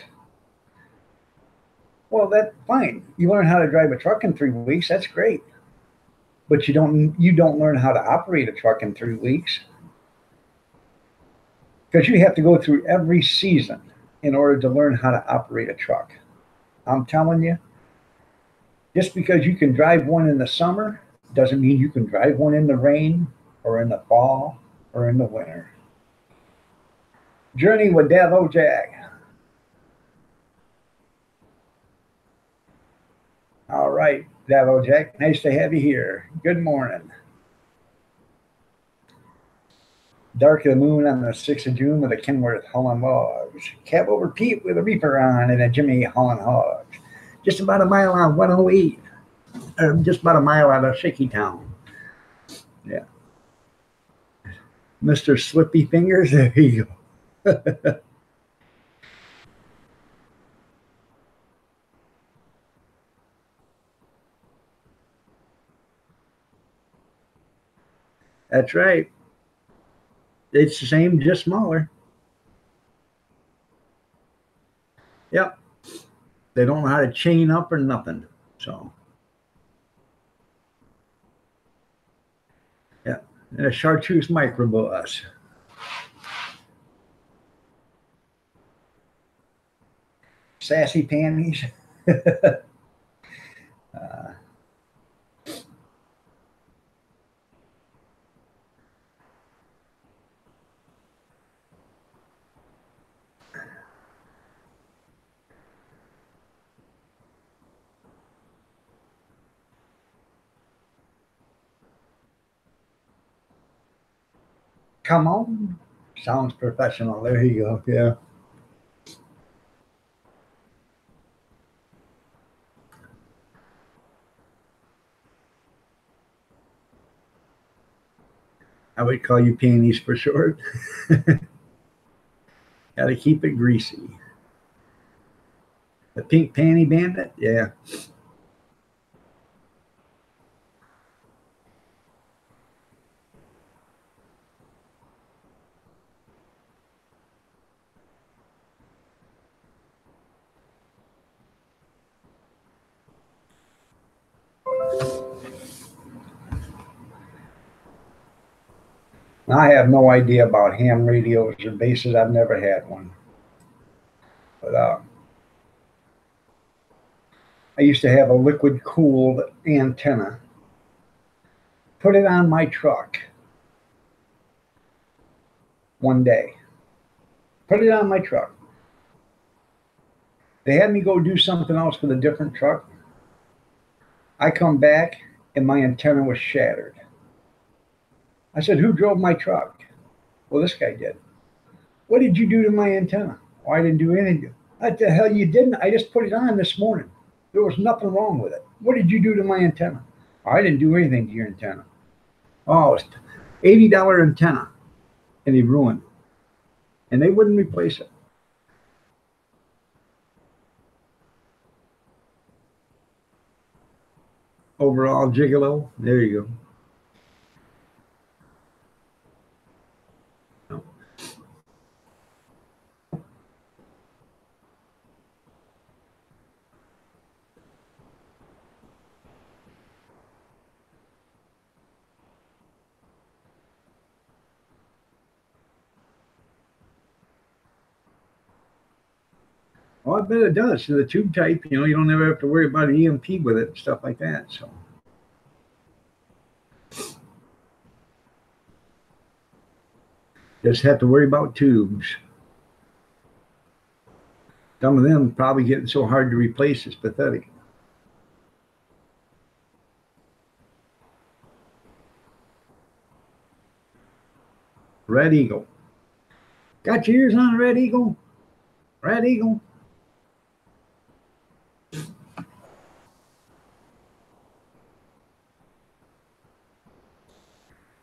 Well, that's fine. You learn how to drive a truck in 3 weeks. That's great. But you don't learn how to operate a truck in 3 weeks, because you have to go through every season in order to learn how to operate a truck. I'm telling you, just because you can drive one in the summer doesn't mean you can drive one in the rain or in the fall or in the winter. Journey with Davo Jack. All right, Davo Jack, nice to have you here. Good morning. Dark of the Moon on the 6th of June with a Kenworth hauling logs. Cab over Pete with a reaper on and a Jimmy hauling hogs. Just about a mile on 108. Just about a mile out of Shaky Town. Yeah. Mr. Slippy Fingers, there you go. That's right. It's the same, just smaller. Yep. They don't know how to chain up or nothing. So, yeah. And a chartreuse microbus. Sassy panties. Come on. Sounds professional. There you go. Yeah. I would call you panties for short. Got to keep it greasy. The pink panty bandit? Yeah. I have no idea about ham radios or bases. I've never had one. But I used to have a liquid cooled antenna. Put it on my truck one day. Put it on my truck. They had me go do something else with a different truck. I come back and my antenna was shattered. I said, who drove my truck? Well, this guy did. What did you do to my antenna? Oh, I didn't do anything. What the hell you didn't? I just put it on this morning. There was nothing wrong with it. What did you do to my antenna? Oh, I didn't do anything to your antenna. Oh, it's $80 antenna. And he ruined it. And they wouldn't replace it. Overall gigolo. There you go. Well, I bet it does. So the tube type, you don't ever have to worry about an EMP with it and stuff like that. So just have to worry about tubes. Some of them probably getting so hard to replace, it's pathetic. Red Eagle. Got your ears on a Red Eagle? Red Eagle.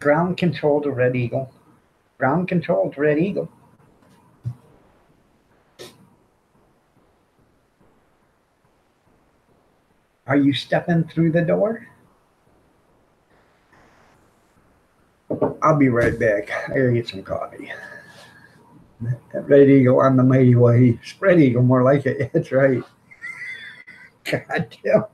Ground control to Red Eagle. Ground control to Red Eagle. Are you stepping through the door? I'll be right back. I gotta get some coffee. Red Eagle on the mighty way. Spread Eagle, more like it. That's right. God damn.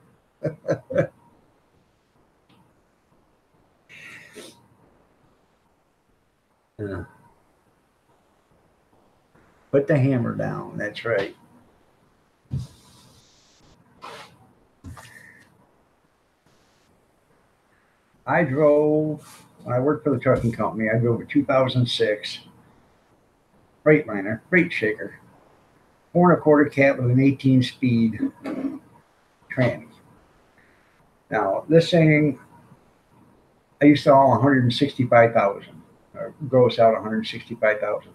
Put the hammer down. That's right. I drove, when I worked for the trucking company, I drove a 2006 Freightliner, freight shaker, 4.25 cab with an 18-speed tranny. Now, this thing, I used to haul 165,000. gross out 165,000.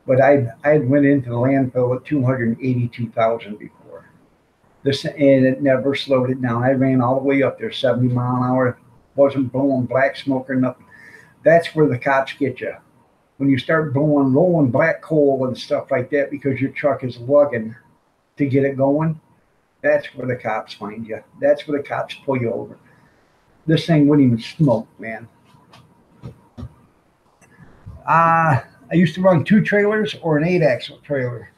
But I went into the landfill at 282,000 before. This, and it never slowed it down. I ran all the way up there, 70 mile an hour, wasn't blowing black smoke or nothing. That's where the cops get you. When you start rolling black coal and stuff like that because your truck is lugging to get it going, that's where the cops find you. That's where the cops pull you over. This thing wouldn't even smoke, man. I used to run 2 trailers or an 8-axle trailer.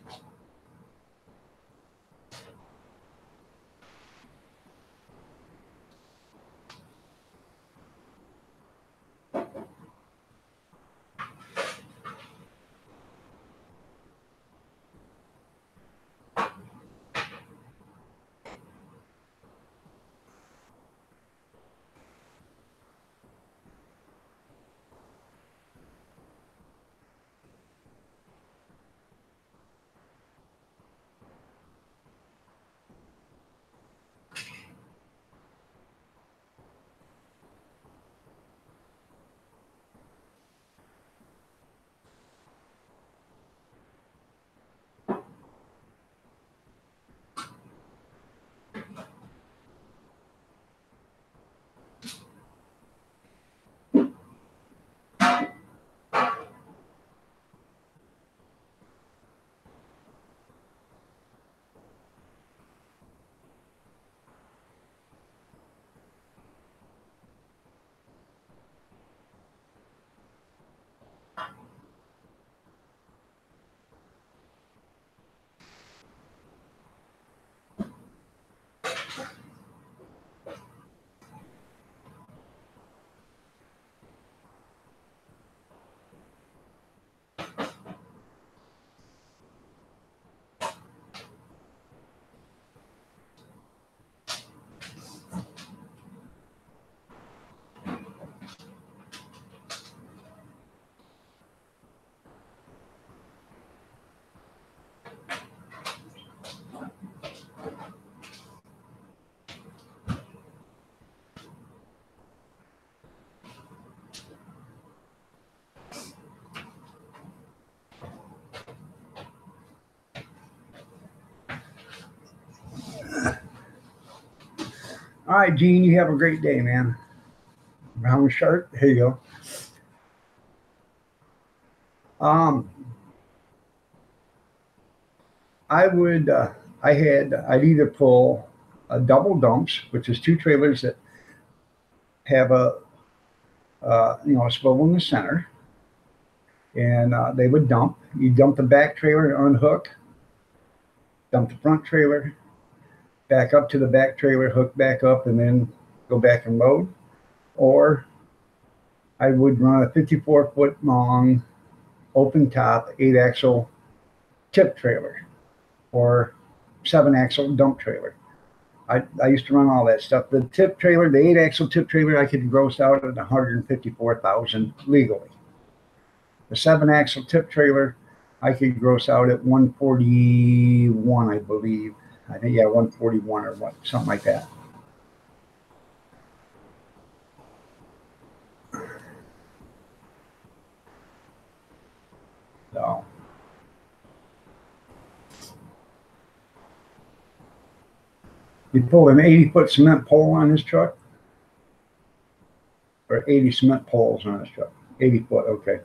All right, Gene, you have a great day, man. Brown shirt, here you go. I'd either pull a double dumps, which is 2 trailers that have a swivel in the center, and they would dump. You dump the back trailer and unhook, dump the front trailer, back up to the back trailer, hook back up, and then go back and load. Or I would run a 54-foot long, open top, 8-axle tip trailer or 7-axle dump trailer. I used to run all that stuff. The tip trailer, the 8-axle tip trailer, I could gross out at 154,000 legally. The 7-axle tip trailer, I could gross out at 141, I believe. I think, yeah, 141 or what, something like that. So, you pulled an 80-foot cement pole on this truck? Or 80 cement poles on this truck? 80 foot, okay.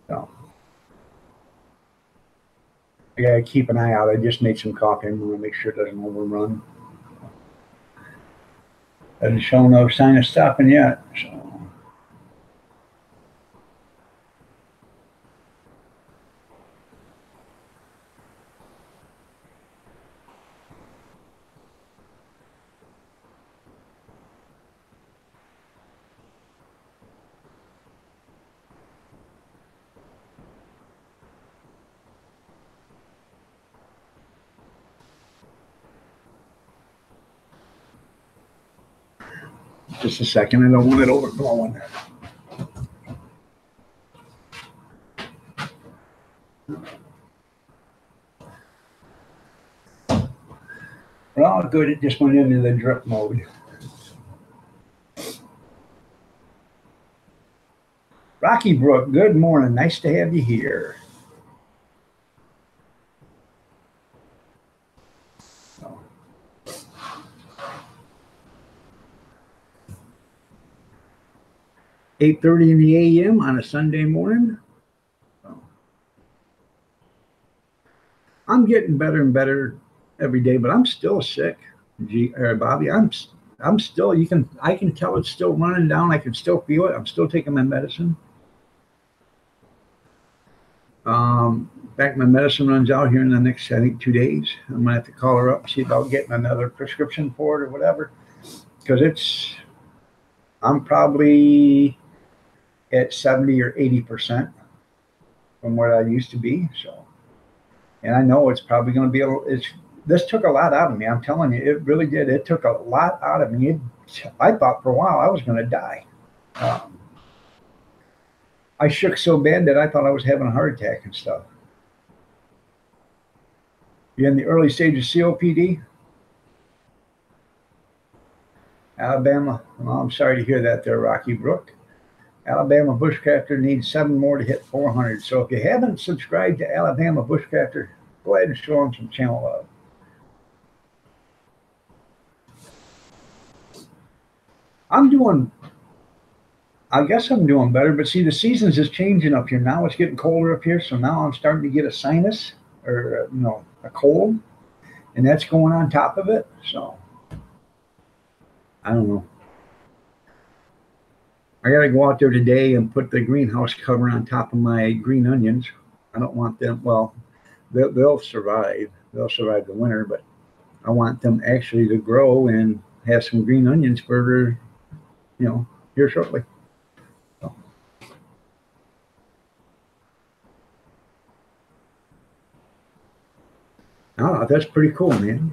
So, I gotta keep an eye out. I just made some coffee. I'm gonna make sure it doesn't overrun. Doesn't show no sign of stopping yet. So. Just a second, I don't want it overflowing. good. It just went into the drip mode. Rocky Brook, good morning. Nice to have you here. 8:30 in the a.m. on a Sunday morning. I'm getting better and better every day, but I'm still sick. Bobby, I'm still. I can tell it's still running down. I can still feel it. I'm still taking my medicine. In fact, my medicine runs out here in the next, I think, 2 days. I'm gonna have to call her up, see about getting another prescription for it or whatever, because I'm probably at 70 or 80% from where I used to be. So, and I know it's probably going to be this took a lot out of me. I'm telling you, it really did. It took a lot out of me. I thought for a while I was going to die. I shook so bad that I thought I was having a heart attack and stuff. You're in the early stages of COPD? Alabama. Well, I'm sorry to hear that there, Rocky Brook. Alabama Bushcrafter needs 7 more to hit 400. So if you haven't subscribed to Alabama Bushcrafter, go ahead and show them some channel love. I guess I'm doing better, but see, the seasons is changing up here. Now it's getting colder up here, so now I'm starting to get a sinus or, a cold, and that's going on top of it. So I don't know. I got to go out there today and put the greenhouse cover on top of my green onions. I don't want them, well, they'll survive. They'll survive the winter, but I want them actually to grow and have some green onions for, here shortly. So. Oh, that's pretty cool, man.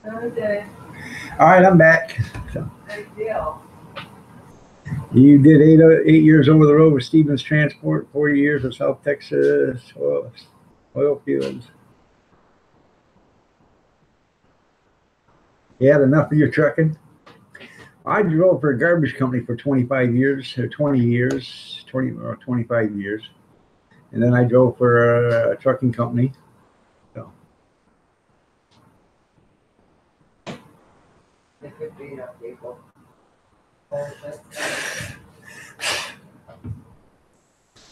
Okay. All right, I'm back. So. Big deal. You did 8 years over the road with Stevens Transport, 4 years with South Texas oil fields. You had enough of your trucking? I drove for a garbage company for 25 years, or 20 years, 20 or 25 years. And then I drove for a trucking company. So. It could be enough people.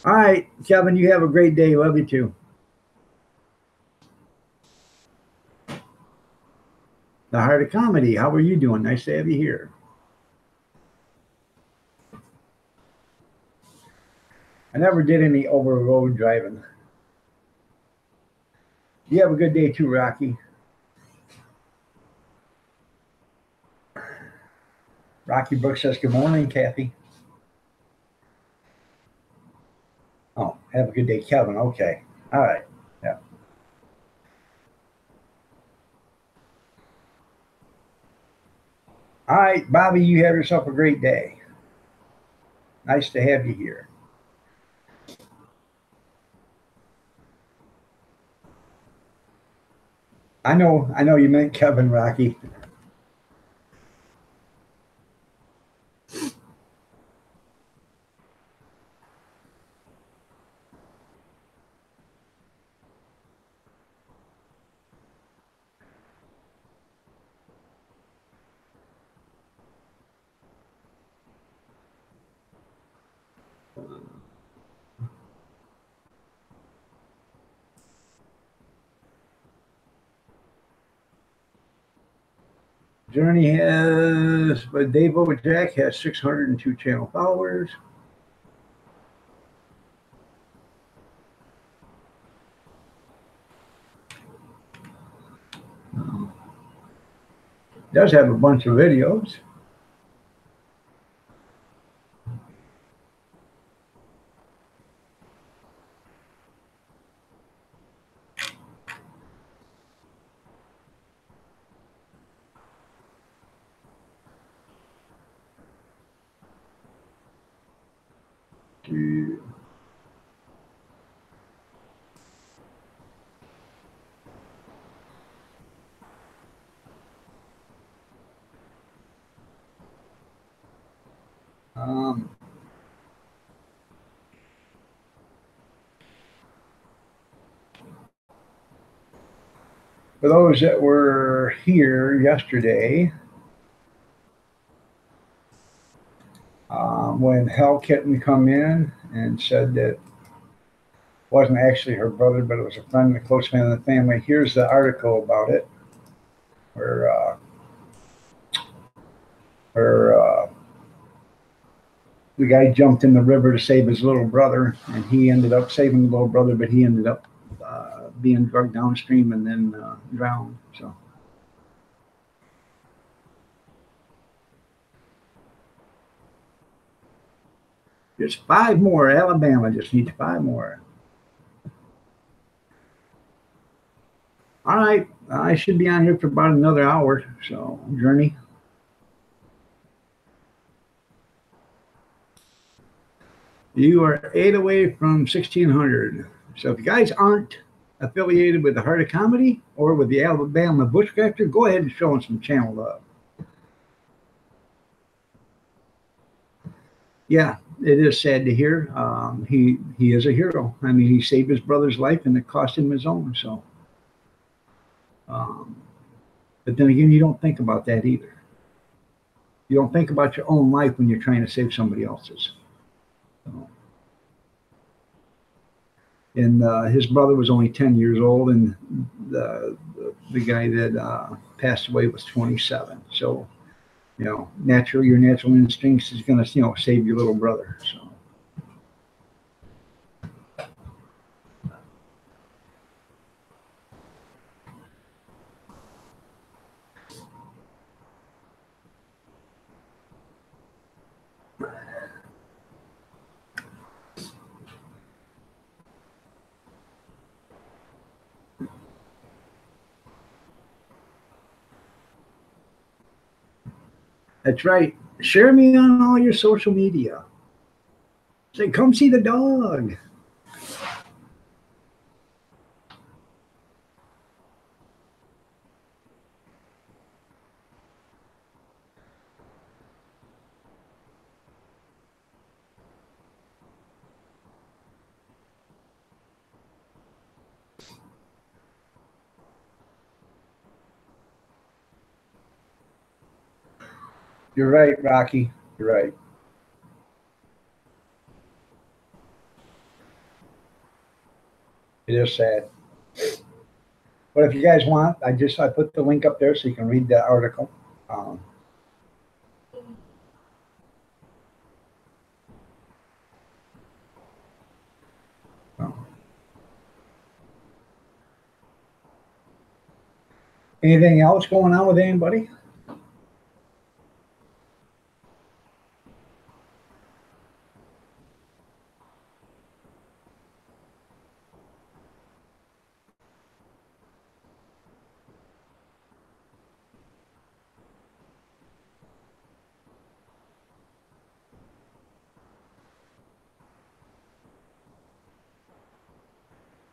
All right, Kevin, you have a great day. Love you too. The Heart of Comedy. How are you doing? Nice to have you here. I never did any over road driving. You have a good day too, Rocky. Rocky Brooks says, good morning, Kathy. Oh, have a good day, Kevin. Okay. All right. Yeah. All right, Bobby, you have yourself a great day. Nice to have you here. I know you meant Kevin, Rocky. Journey has, but Dave Jack has 602 channel followers. Does have a bunch of videos. Um, for those that were here yesterday, when Hell Kitten come in and said that it wasn't actually her brother, but it was a friend, a close friend of the family. Here's the article about it, where the guy jumped in the river to save his little brother, and he ended up saving the little brother, but he ended up being drugged downstream and then drowned. So. Just 5 more. Alabama just needs 5 more. All right. I should be on here for about another hour. So, Journey. You are 8 away from 1,600. So, if you guys aren't affiliated with the Heart of Comedy or with the Alabama Bushcrafter, go ahead and show them some channel love. Yeah, it is sad to hear. He is a hero. I mean, he saved his brother's life, and it cost him his own. So, but then again, you don't think about that either. You don't think about your own life when you're trying to save somebody else's. So, and his brother was only 10 years old, and the guy that passed away was 27. So, your natural instincts is going to, save your little brother. So. That's right. Share me on all your social media. Say, come see the dog. You're right, Rocky. You're right. It is sad. But if you guys want, I put the link up there so you can read the article. Um, Anything else going on with anybody?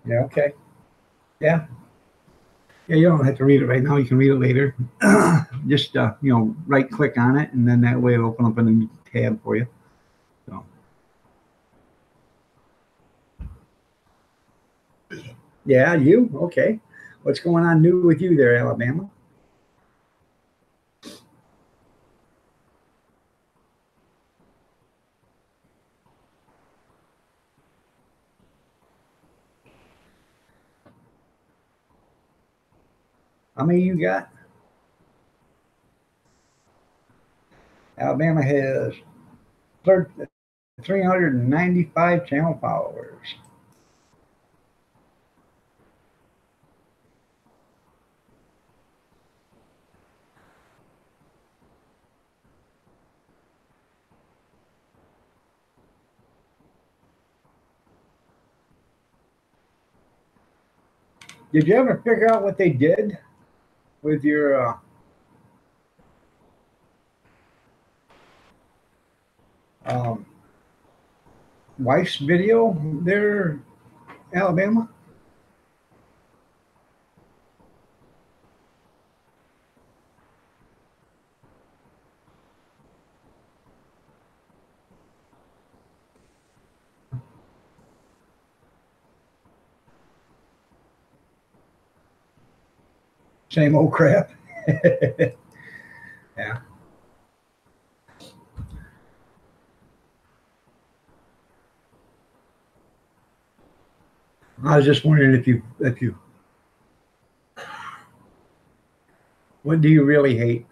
Yeah, okay. Yeah. Yeah, you don't have to read it right now. You can read it later. Just, right click on it, and then that way it'll open up a new tab for you. So. Yeah, you? Okay. What's going on new with you there, Alabama? How many you got? Alabama has 395 channel followers. Did you ever figure out what they did with your um, wife's video there, Alabama? Same old crap. Yeah. I was just wondering if you what do you really hate?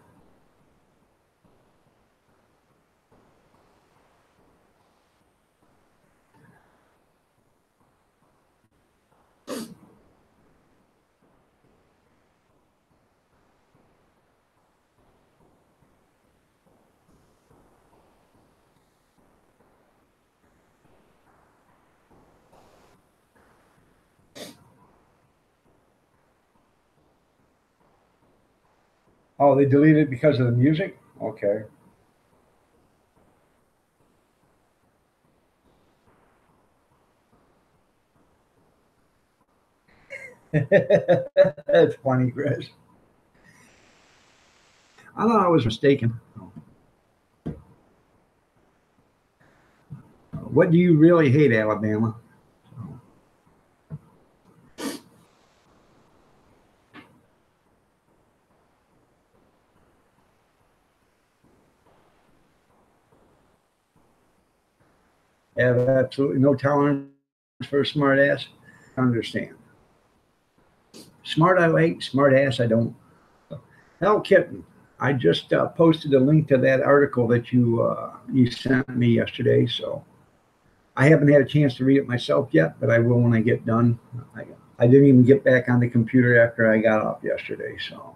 Oh, they deleted it because of the music? Okay. That's funny, Chris. I thought I was mistaken. What do you really hate, Alabama? Have absolutely no tolerance for a smart ass? Understand. Smart I like, smart ass I don't. Hell, kitten. I just posted a link to that article that you sent me yesterday. So I haven't had a chance to read it myself yet, but I will when I get done. I didn't even get back on the computer after I got off yesterday. So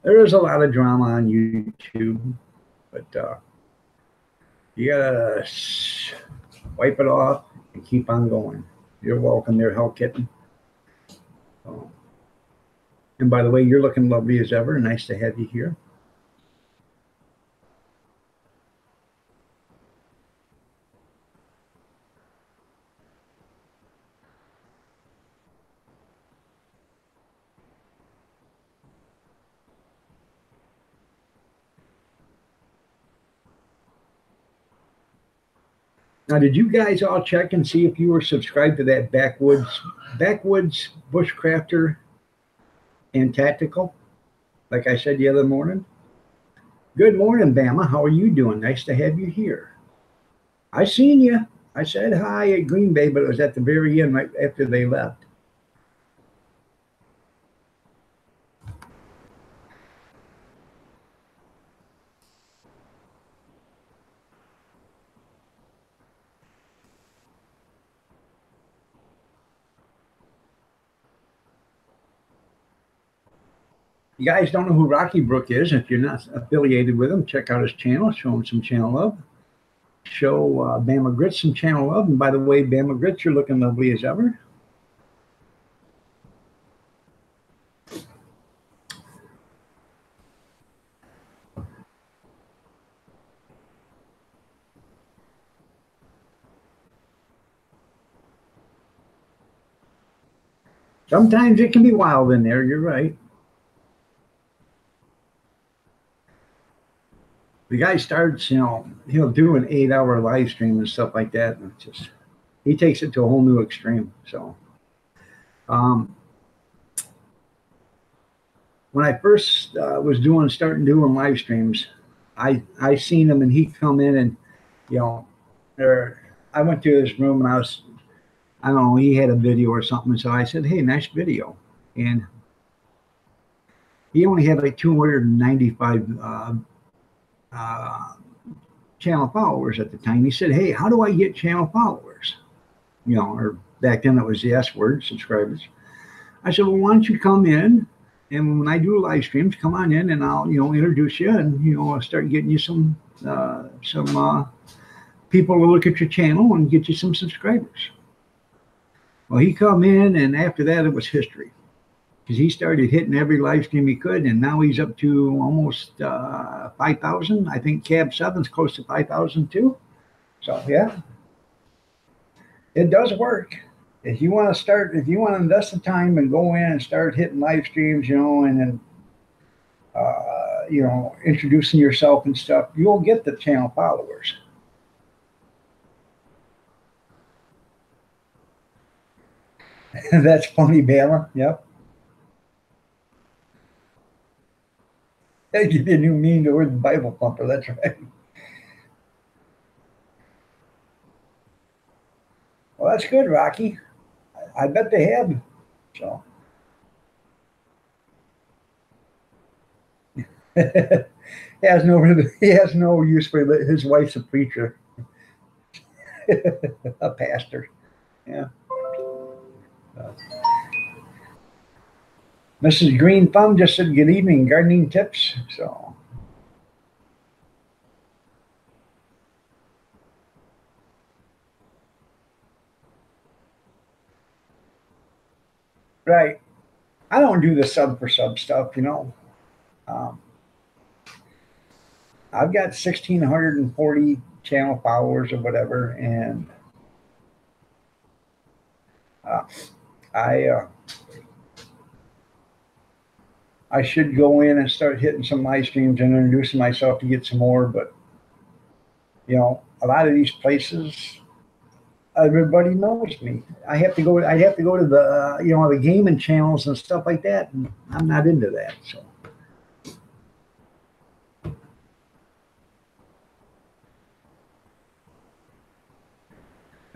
there is a lot of drama on YouTube, but you gotta wipe it off and keep on going. You're welcome there, Hell Kitten. So, and by the way, you're looking lovely as ever. Nice to have you here. Now, did you guys all check and see if you were subscribed to that backwoods bushcrafter and tactical? Like I said the other morning. Good morning, Bama. How are you doing? Nice to have you here. I seen you. I said hi at Green Bay, but it was at the very end, right after they left. You guys don't know who Rocky Brook is. If you're not affiliated with him, check out his channel. Show him some channel love. Show Bama Grits some channel love. And by the way, Bama Grits, you're looking lovely as ever. Sometimes it can be wild in there. You're right. The guy starts, he'll do an 8-hour live stream and stuff like that. And it's just, he takes it to a whole new extreme. So, when I first was starting doing live streams, I seen him and he come in and, I went to his room and I don't know, he had a video or something. So I said, hey, nice video. And he only had like 295 channel followers at the time. He said, "Hey, how do I get channel followers?" You know, or back then it was the S word, subscribers. I said, "Well, why don't you come in, and when I do live streams, come on in, and I'll, you know, introduce you, and you know, I'll start getting you some people to look at your channel and get you some subscribers." Well, he come in, and after that, it was history, because he started hitting every live stream he could, and now he's up to almost 5,000. I think Cab 7's close to 5,000 too. So yeah, it does work. If you want to start, if you want to invest the time and go in and start hitting live streams, you know, and then you know, introducing yourself and stuff, you'll get the channel followers. That's funny, Bama. Yep. They give you a new meaning to the word Bible thumper. That's right. Well, that's good, Rocky. I bet they have. So he has no use for it. His wife's a preacher, a pastor. Yeah. Mrs. Green Thumb just said good evening, gardening tips. So right. I don't do the sub for sub stuff, you know. I've got 1,640 channel followers or whatever, and I should go in and start hitting some live streams and introducing myself to get some more. But you know, a lot of these places, everybody knows me. I have to go to the you know, the gaming channels and stuff like that, and I'm not into that. So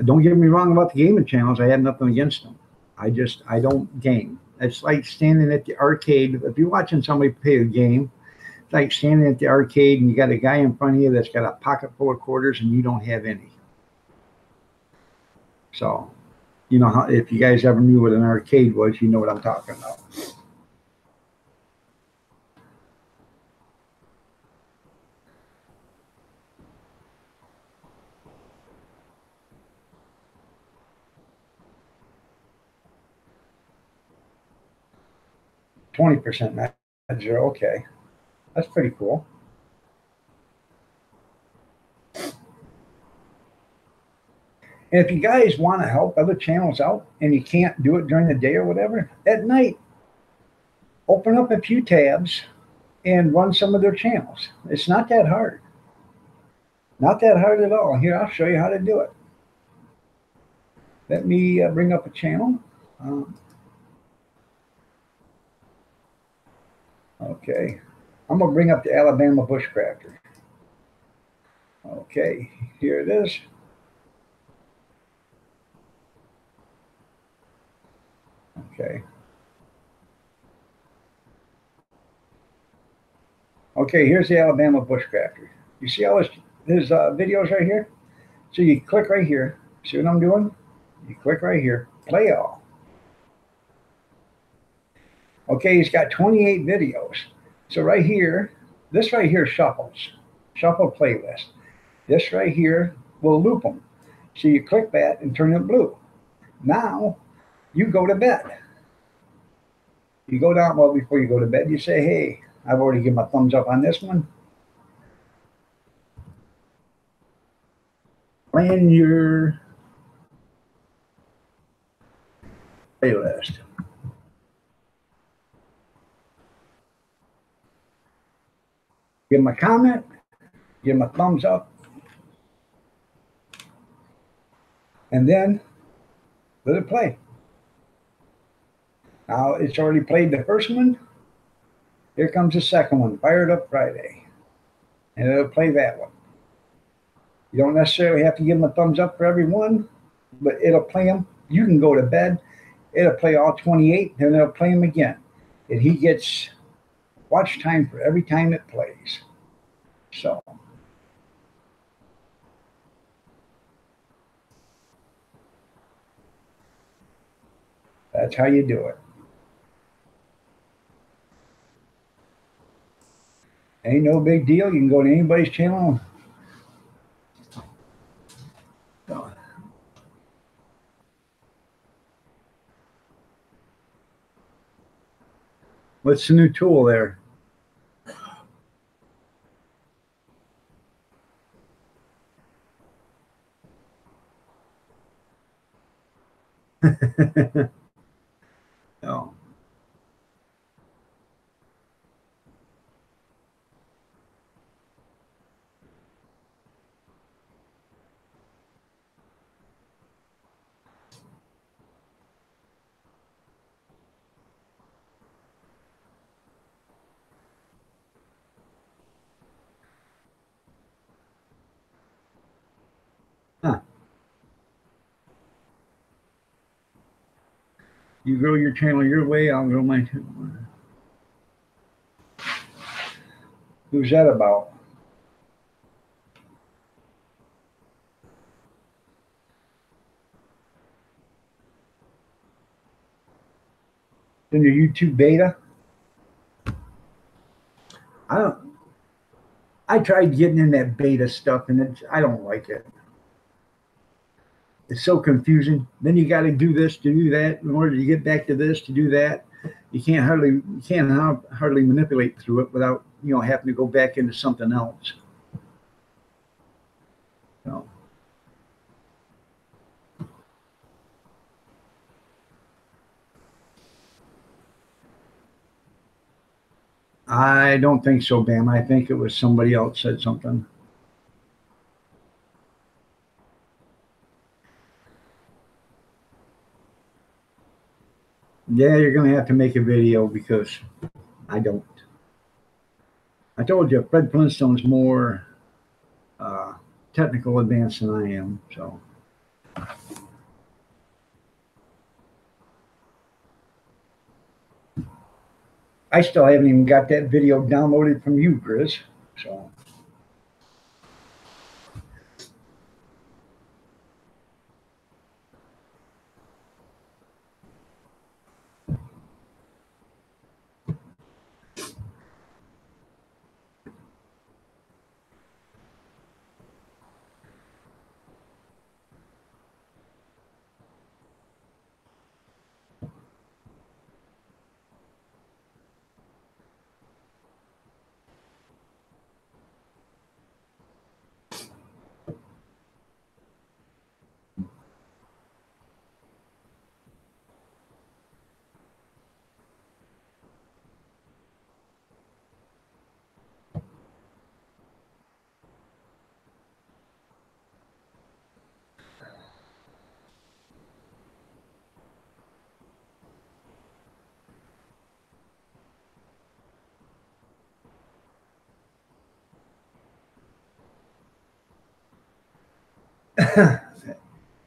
don't get me wrong about the gaming channels. I have nothing against them. I don't game. It's like standing at the arcade. If you're watching somebody play a game, it's like standing at the arcade and you got a guy in front of you that's got a pocket full of quarters and you don't have any. So, you know, how, if you guys ever knew what an arcade was, you know what I'm talking about. %, not 0. Okay, that's pretty cool. And if you guys want to help other channels out and you can't do it during the day or whatever, at night, open up a few tabs and run some of their channels. It's not that hard. Not that hard at all. Here, I'll show you how to do it. Let me bring up a channel. Okay, I'm going to bring up the Alabama Bushcrafter. Okay, here it is. Okay. Okay, here's the Alabama Bushcrafter. You see all his videos right here? So you click right here. See what I'm doing? You click right here. Play all. Okay, he's got 28 videos. So right here, this right here shuffles. Shuffle playlist. This right here will loop them. So you click that and turn it blue. Now, you go to bed. You go down, well, before you go to bed, you say, hey, I've already given my thumbs up on this one. Plan your playlist. Give them a comment, give them a thumbs up, and then let it play. Now it's already played the first one. Here comes the second one, Fired Up Friday. And it'll play that one. You don't necessarily have to give them a thumbs up for every one, but it'll play them. You can go to bed. It'll play all 28, then it'll play them again. If he gets watch time for every time it plays. So that's how you do it. Ain't no big deal. You can go to anybody's channel. So, what's the new tool there? No. Huh. You grow your channel your way, I'll grow mine. Who's that about? In your YouTube beta? I don't. I tried getting in that beta stuff, and I don't like it. It's so confusing. Then you got to do this to do that in order to get back to this to do that. You can't hardly manipulate through it without having to go back into something else. So, I don't think so, Bam. I think it was somebody else said something. Yeah, you're going to have to make a video because I don't. I told you, Fred Flintstone's more technical advanced than I am. So, I still haven't even got that video downloaded from you, Grizz. So,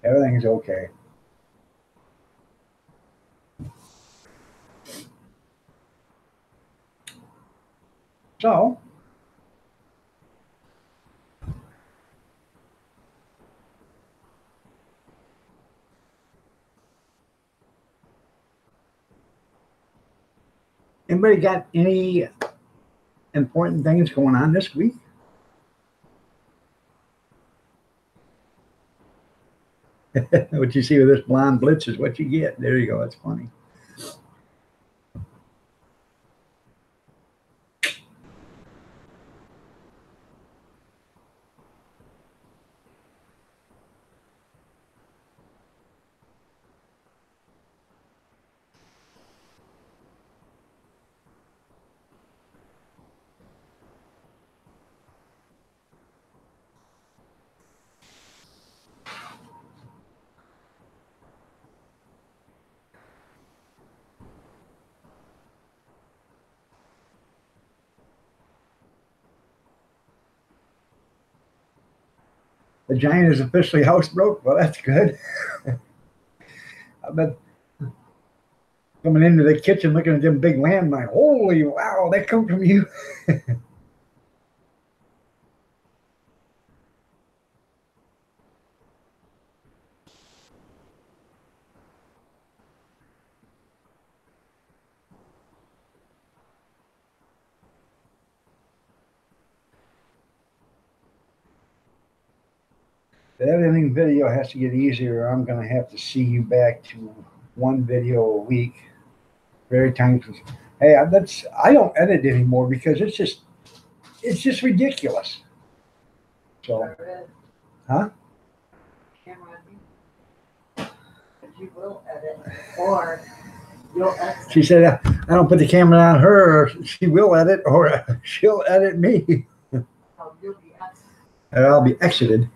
everything's okay. So, anybody got any important things going on this week? What you see with this blonde blitz is what you get. There you go. That's funny. The giant is officially housebroke. Well, that's good. I bet Coming into the kitchen, looking at them big landmine. Holy wow, that come from you. The editing video has to get easier. I'm going to have to see you back to one video a week. Very time consuming. Hey, I don't edit anymore because it's just ridiculous. So, huh? Camera, you will edit, or you'll exit. She said, I don't put the camera on her, or she will edit, or she'll edit me. So you'll be exited. And I'll be exited.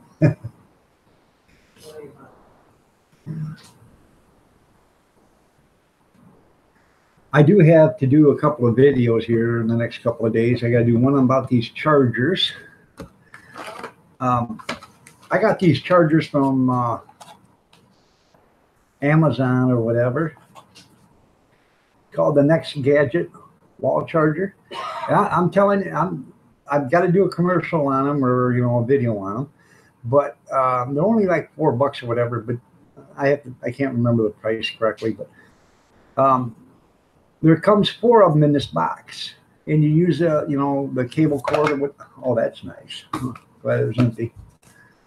I do have to do a couple of videos here in the next couple of days. I got to do one about these chargers. I got these chargers from Amazon or whatever, called the Next Gadget wall charger. I'm telling you, I've got to do a commercial on them, or a video on them, but they're only like $4 or whatever. But I can't remember the price correctly, but there comes 4 of them in this box, and you use the cable cord. Oh, that's nice. Glad it was empty.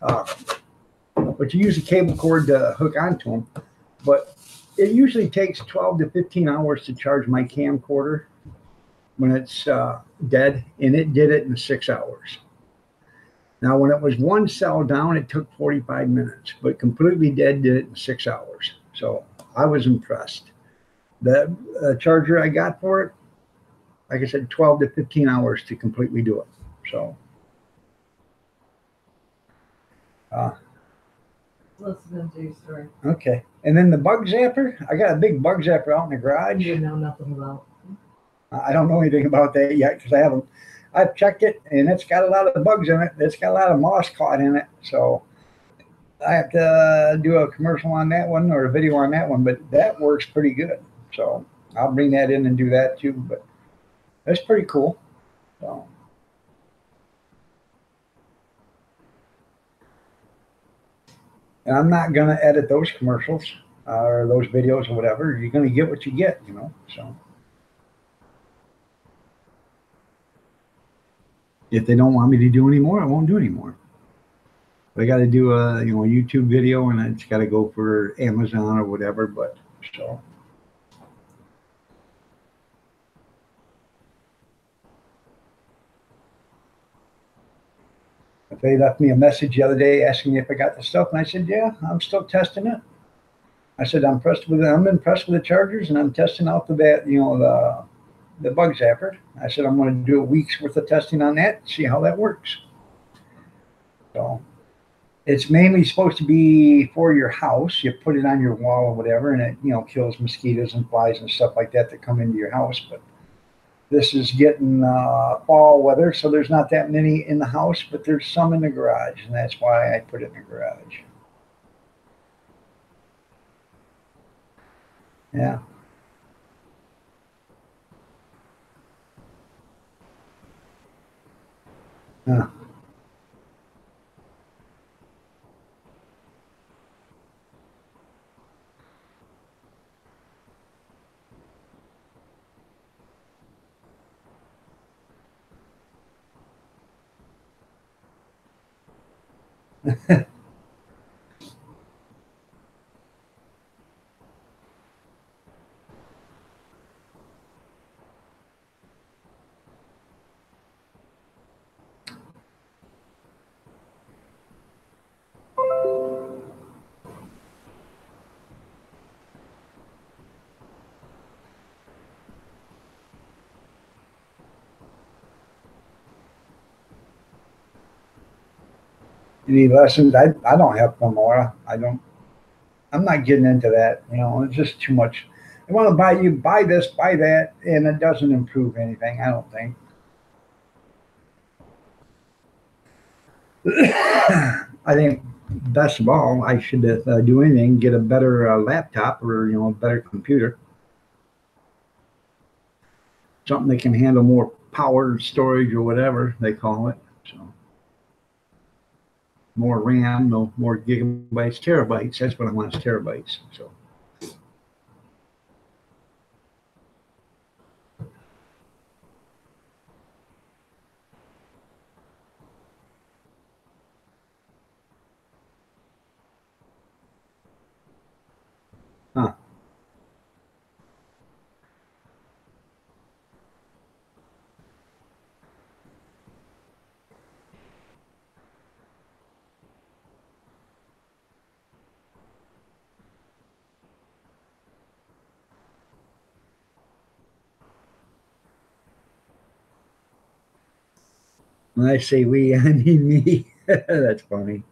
But you use a cable cord to hook onto them. But it usually takes 12 to 15 hours to charge my camcorder when it's dead, and it did it in 6 hours. Now, when it was one cell down, it took 45 minutes, but completely dead did it in 6 hours. So I was impressed. The charger I got for it, like I said, 12 to 15 hours to completely do it. So. Listening to your story. Okay. And then the bug zapper, I got a big bug zapper out in the garage. You know nothing about. I don't know anything about that yet because I've checked it, and it's got a lot of bugs in it. It's got a lot of moss caught in it. So I have to do a commercial on that one, or a video on that one, but that works pretty good. So I'll bring that in and do that too, but that's pretty cool. So. And I'm not going to edit those commercials or those videos or whatever. You're going to get what you get, so. If they don't want me to do anymore, I won't do anymore. But I got to do a YouTube video, and it's got to go for Amazon or whatever, but so. They left me a message the other day asking me if I got the stuff, and I said, yeah, I'm still testing it. I said, I'm impressed with the chargers, and I'm testing out the bug zapper. I said, I'm going to do a week's worth of testing on that, see how that works. So it's mainly supposed to be for your house. You put it on your wall or whatever, and it kills mosquitoes and flies and stuff like that come into your house. But this is getting fall weather, so there's not that many in the house, but there's some in the garage, and that's why I put it in the garage. Yeah. Huh. Any lessons? I don't have Filmora. I'm not getting into that. It's just too much. They want to buy this, buy that, and it doesn't improve anything, I don't think. I think best of all, I should do anything, get a better laptop or a better computer. something that can handle more power storage or whatever they call it. So more RAM, no more gigabytes, terabytes. That's what I want is terabytes. So. Huh. When I say we, I mean me. That's funny.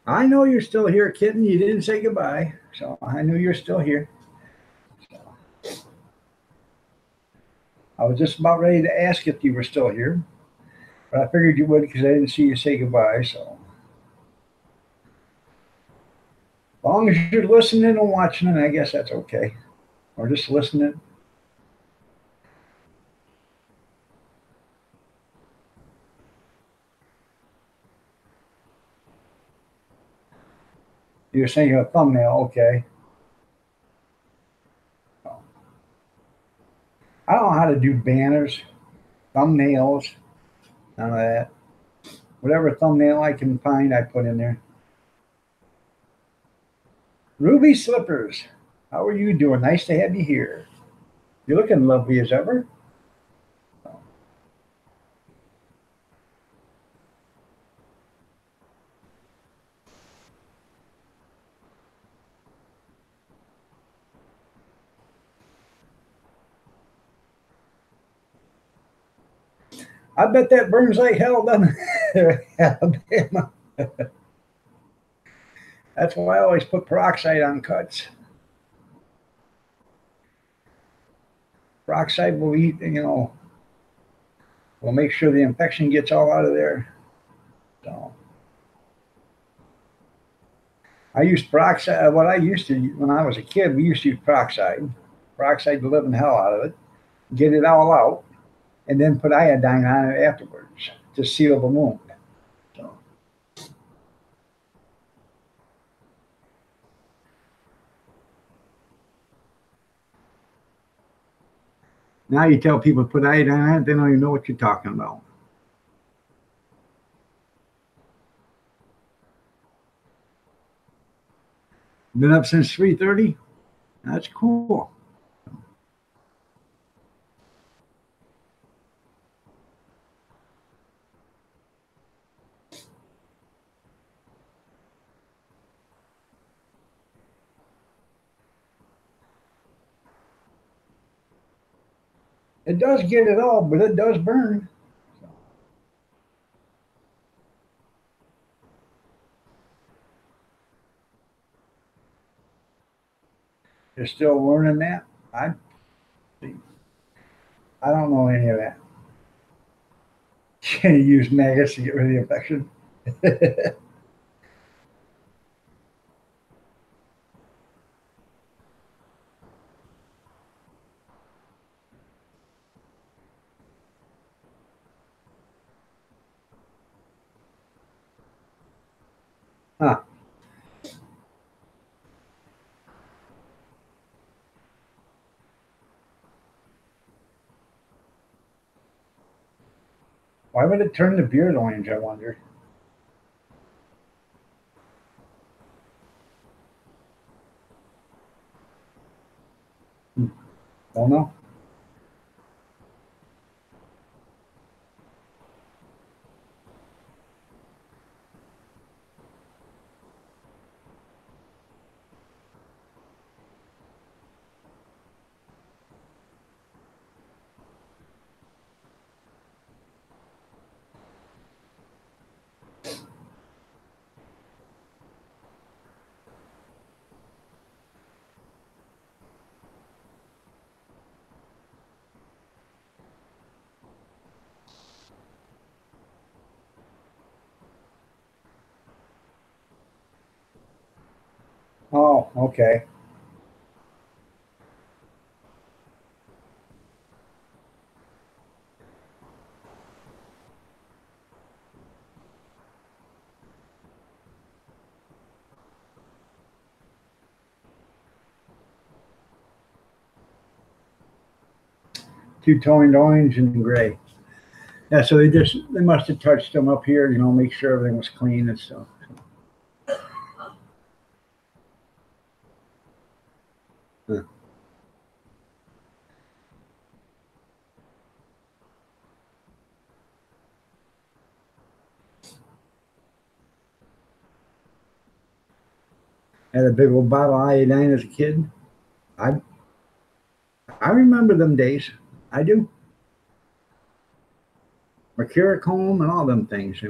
I know you're still here, kitten. You didn't say goodbye, so I knew you're still here. I was just about ready to ask if you were still here, but I figured you would because I didn't see you say goodbye. So, as long as you're listening and watching, I guess that's okay. Or just listening. You're saying a thumbnail, okay. I don't know how to do banners, thumbnails, none of that. Whatever thumbnail I can find, I put in there. Ruby Slippers, how are you doing? Nice to have you here. You're looking lovely as ever. I bet that burns like hell, doesn't it? Alabama. That's why I always put peroxide on cuts. Peroxide will eat, will make sure the infection gets all out of there. So I used peroxide. What I used to, when I was a kid, we used to use peroxide. Peroxide the living hell out of it, get it all out, and then put iodine on it afterwards to seal the wound. So now you tell people to put iodine on it, they don't even know what you're talking about. Been up since 3:30. That's cool. It does get it all, but it does burn. You're still learning that. I don't know any of that. Can you use maggots to get rid of the infection? Huh. Why would it turn the beard orange, I wonder? Don't know. Okay. Two toned orange and gray. Yeah, so they must have touched them up here, make sure everything was clean and stuff. Huh. Had a big old bottle of iodine as a kid. I I remember them days. I do. Mercurochrome and all them things.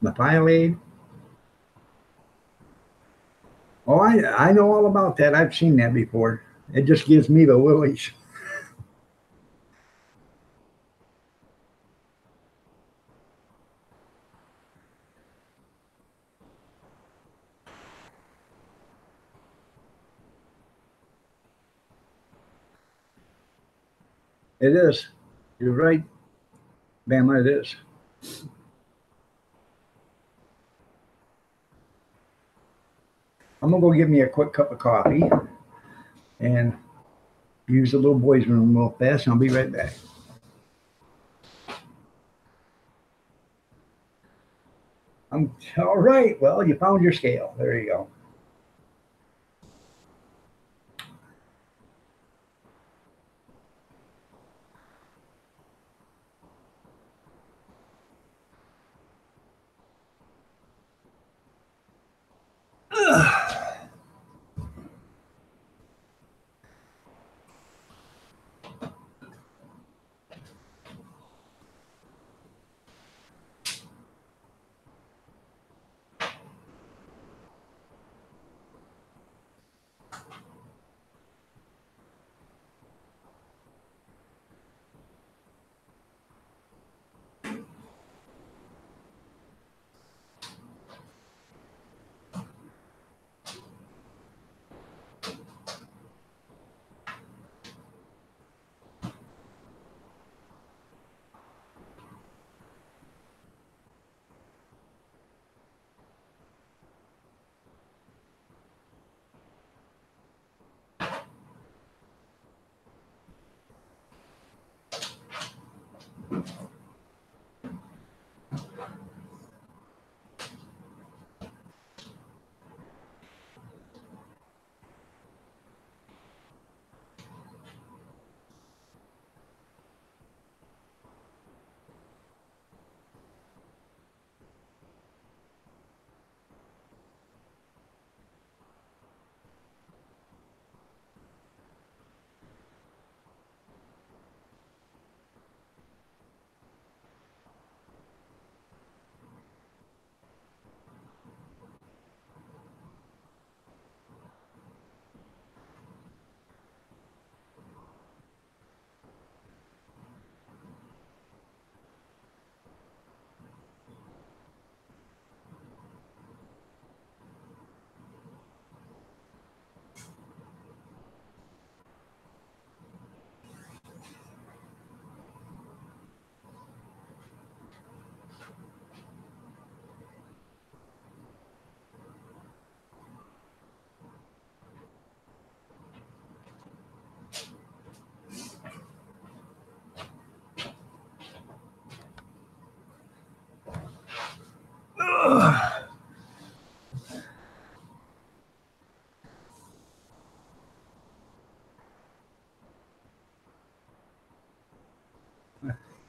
Methylate. Oh, I know all about that. I've seen that before. It just gives me the willies. It is. You're right, Bama. It is. I'm gonna go get me a quick cup of coffee and use the little boys' room real fast, and I'll be right back. I'm all right. Well, you found your scale. There you go.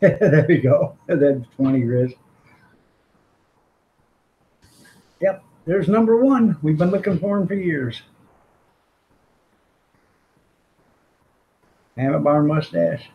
There you go. That's 20 Grizz. Yep, there's number one. We've been looking for him for years. Handlebar mustache.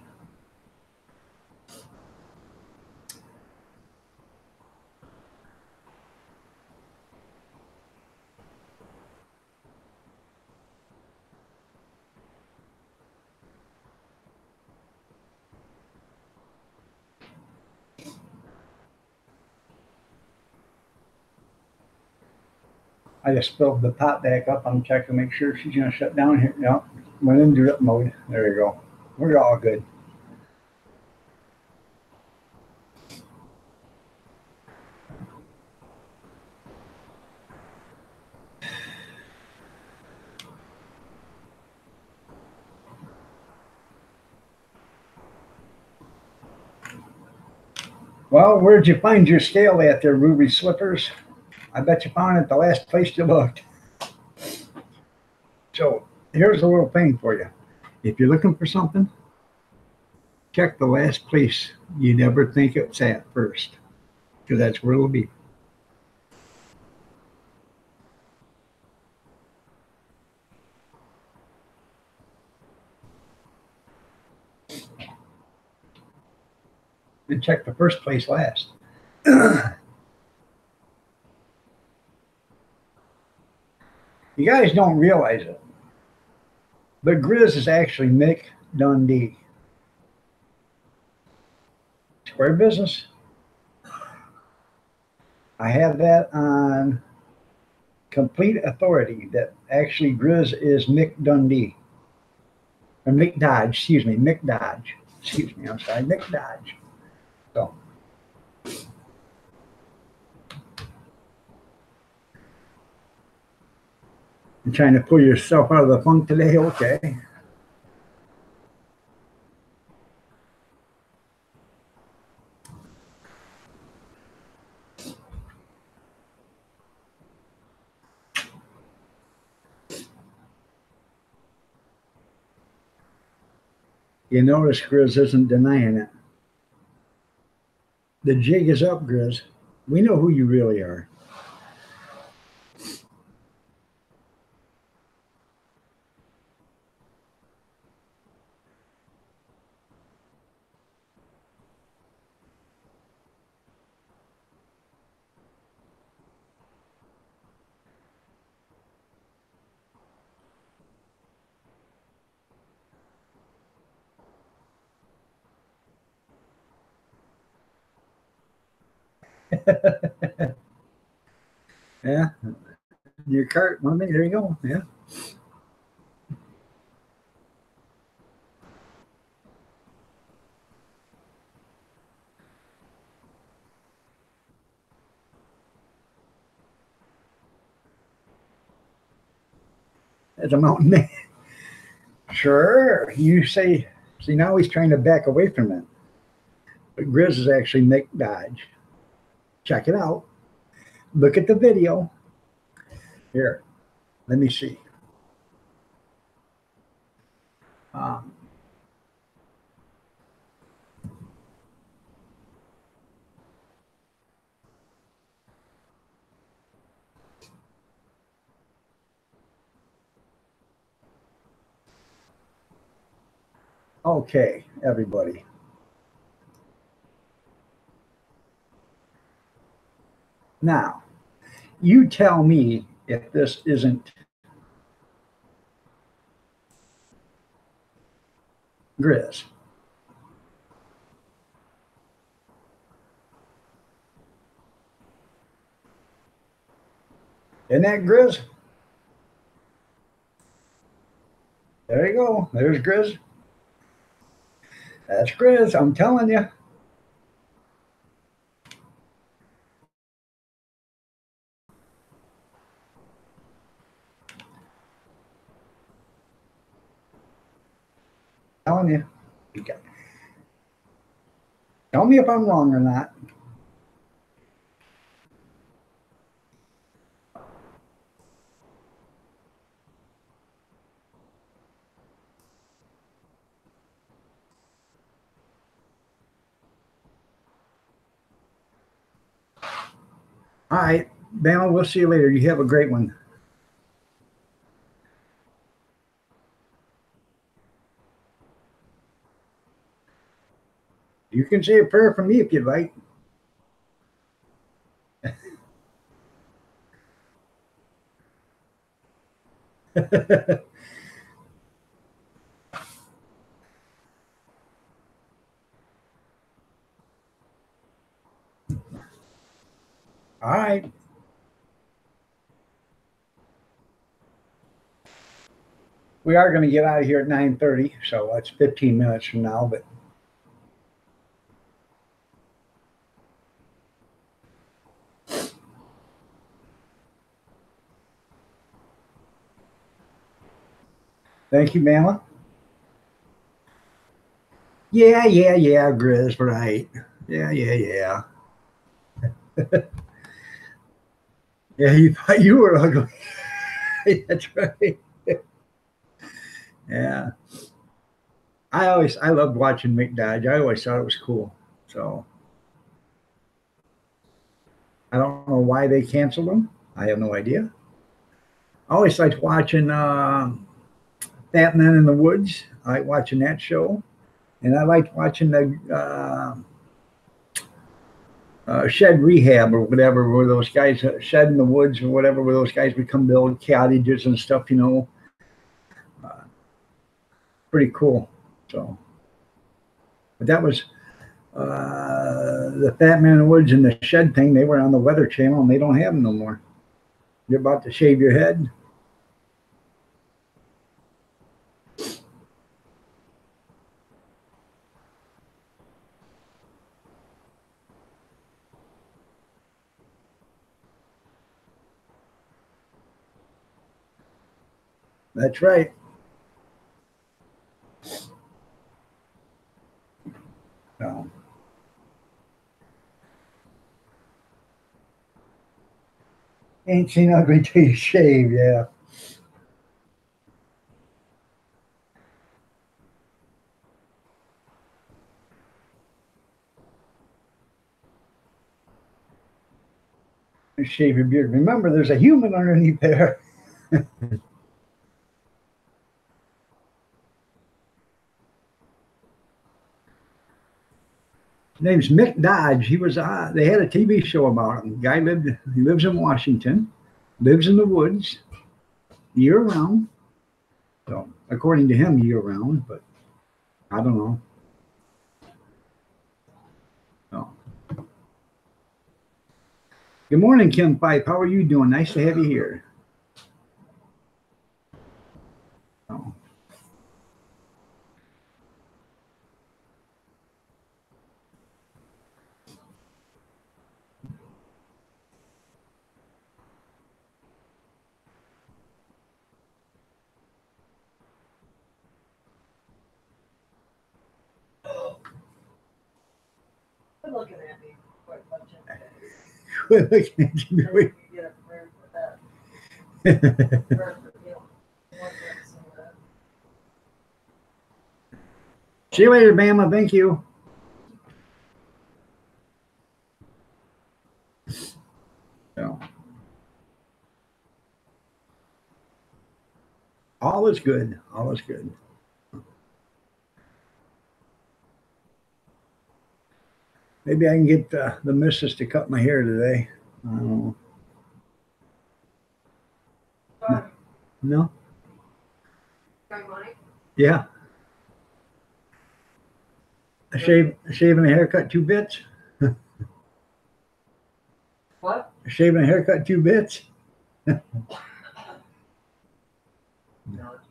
I just filled the pot back up. I'm checking to make sure she's going to shut down here. No, went in drip mode. There you go. We're all good. Well, where'd you find your scale at there, Ruby Slippers? I bet you found it at the last place you looked. So here's a little thing for you. If you're looking for something, check the last place you never think it's at first, because that's where it'll be. And check the first place last. You guys don't realize it, but Grizz is actually Mick Dundee. Square business. I have that on complete authority that actually Grizz is Mick Dundee. Or Mick Dodge, excuse me, Mick Dodge. Excuse me, I'm sorry, Mick Dodge. So. You're trying to pull yourself out of the funk today? Okay. You notice Grizz isn't denying it. The jig is up, Grizz. We know who you really are. Yeah. Your cart, one thing, there you go. Yeah. As a mountain man. Sure. You say, see, now he's trying to back away from it. But Grizz is actually Mick Dodge. Check it out. Look at the video. Here, let me see. Um, okay, everybody. Now, you tell me if this isn't Grizz. Isn't that Grizz? There you go. There's Grizz. That's Grizz. I'm telling you. Telling you. Okay. Tell me if I'm wrong or not. All right, Bama, we'll see you later. You have a great one. You can say a prayer for me if you'd like. All right. We are going to get out of here at 9:30, so that's 15 minutes from now. But thank you, Mama. Yeah, Grizz, right. Yeah. Yeah, you thought you were ugly. That's right. Yeah. I loved watching Mick Dodge. I always thought it was cool. So I don't know why they canceled him. I have no idea. I always liked watching Fat Man in the Woods. I like watching that show. And I liked watching the Shed Rehab or whatever, where those guys, Shed in the Woods or whatever, where those guys would come build cottages and stuff, pretty cool. So, but that was the Fat Man in the Woods and the Shed thing. They were on the Weather Channel, and they don't have them no more. You're about to shave your head. That's right. So, ain't seen ugly till you shave, yeah. Shave your beard. Remember, there's a human underneath there. His name's Mick Dodge. He was. They had a TV show about him. Guy He lives in Washington, lives in the woods, year round. So, according to him, year round. But I don't know. So. Good morning, Kim Pipe. How are you doing? Nice to have you here. So. Quit looking at me. Quit punching. Quit looking at you. You get a prayer for that. Prayer for healing. One person that- See you later, Bama. Thank you. So. All is good. All is good. Maybe I can get the missus to cut my hair today. I don't know. Sorry, No? sorry, Mike. Yeah. A shave and a haircut, 2 bits? What? A shave and a haircut, 2 bits? No, it's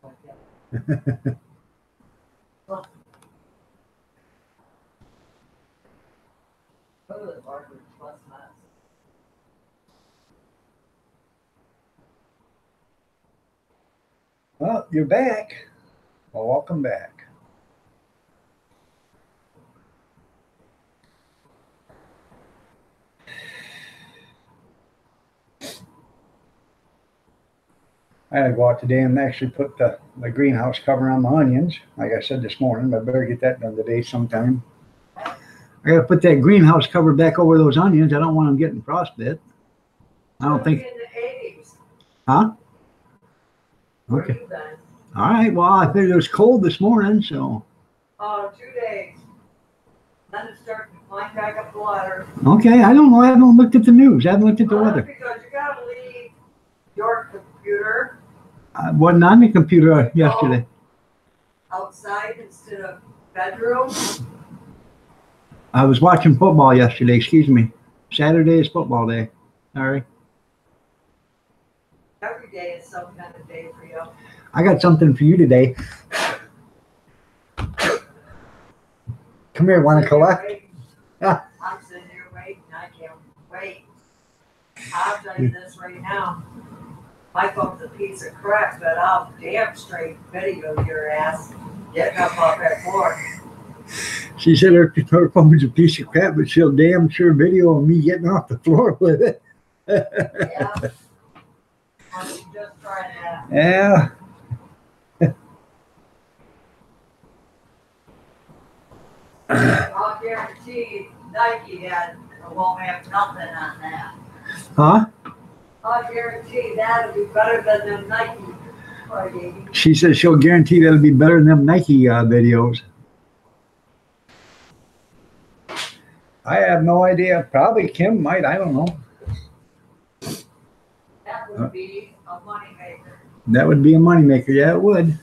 not. Okay. Well, go to the barber, plus mask. Well, you're back. Well, welcome back. I had to go out today and actually put the greenhouse cover on my onions. Like I said this morning, I better get that done today sometime. I got to put that greenhouse cover back over those onions. I don't want them getting frostbit. I don't think. In the 80s. Huh? Where Okay. you been? All right. Well, I figured it was cold this morning, so. 2 days. Then it started to climb back up the ladder. Okay. I don't know. I haven't looked at the news. I haven't looked at the weather. Because you gotta leave your computer I wasn't on the computer yesterday. outside instead of bedroom. I was watching football yesterday. Excuse me. Saturday is football day. Sorry. Every day is some kind of day for you. I got something for you today. Come here, want to collect? I'm sitting here waiting. I can't wait. I'll tell you this right now. My phone's a piece of crap, but I'll damn straight video your ass getting up off that floor. She said her phone's a piece of crap, but she'll damn sure video of me getting off the floor with it. Yeah. Why don't you just try that? Yeah. I'll guarantee Nike won't have nothing on that. Huh? I'll guarantee that'll be better than them Nike. She says she'll guarantee that'll be better than them Nike videos. I have no idea. Probably Kim might. I don't know. That would be a moneymaker. That would be a moneymaker. Yeah, it would.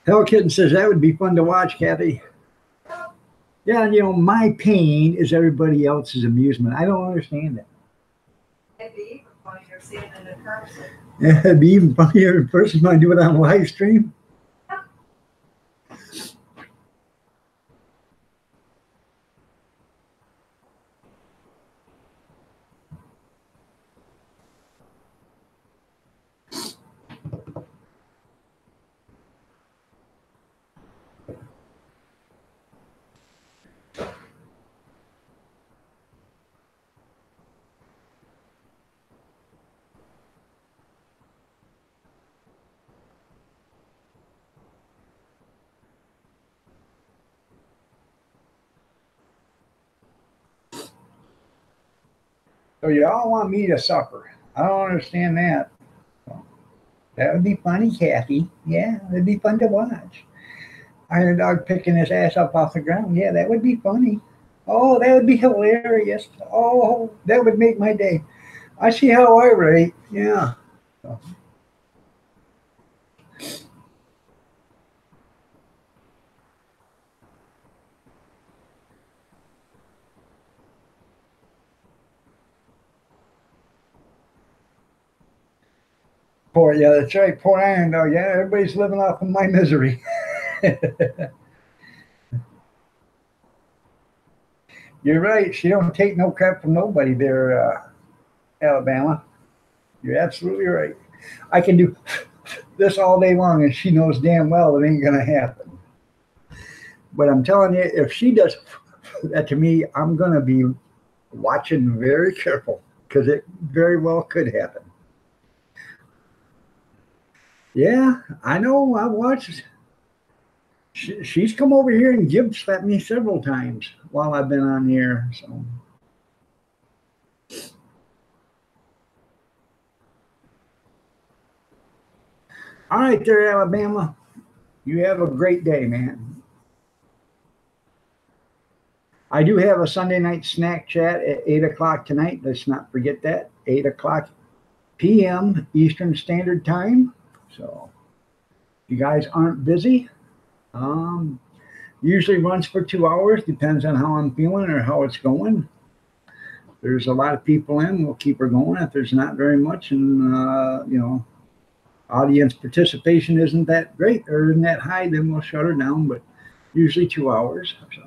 Hell Kitten says that would be fun to watch, Kathy. Yeah, you know, my pain is everybody else's amusement. I don't understand it. It'd be even funnier seeing it in person. Yeah, it'd be even funnier in person when I do it on live stream. So you all want me to suffer. I don't understand that. That would be funny, Kathy. Yeah, it'd be fun to watch. Iron Dog picking his ass up off the ground. Yeah, that would be funny. Oh, that would be hilarious. Oh, that would make my day. I see how I rate. Yeah. So. Yeah, that's right. Poor Iron Dog. Yeah, everybody's living off of my misery. You're right. She don't take no crap from nobody there, Alabama. You're absolutely right. I can do this all day long, and she knows damn well it ain't gonna happen. But I'm telling you, if she does that to me, I'm gonna be watching very careful because it very well could happen. Yeah, I know. I've watched. She's come over here and Gib slapped me several times while I've been on the air. So. All right there, Alabama. You have a great day, man. I do have a Sunday night snack chat at 8 o'clock tonight. Let's not forget that. 8 o'clock p.m. Eastern Standard Time. So you guys aren't busy. Usually runs for 2 hours. Depends on how I'm feeling or how it's going. If there's a lot of people in, we'll keep her going. If there's not very much, and you know, audience participation isn't that great or isn't that high, then we'll shut her down. But usually 2 hours. So.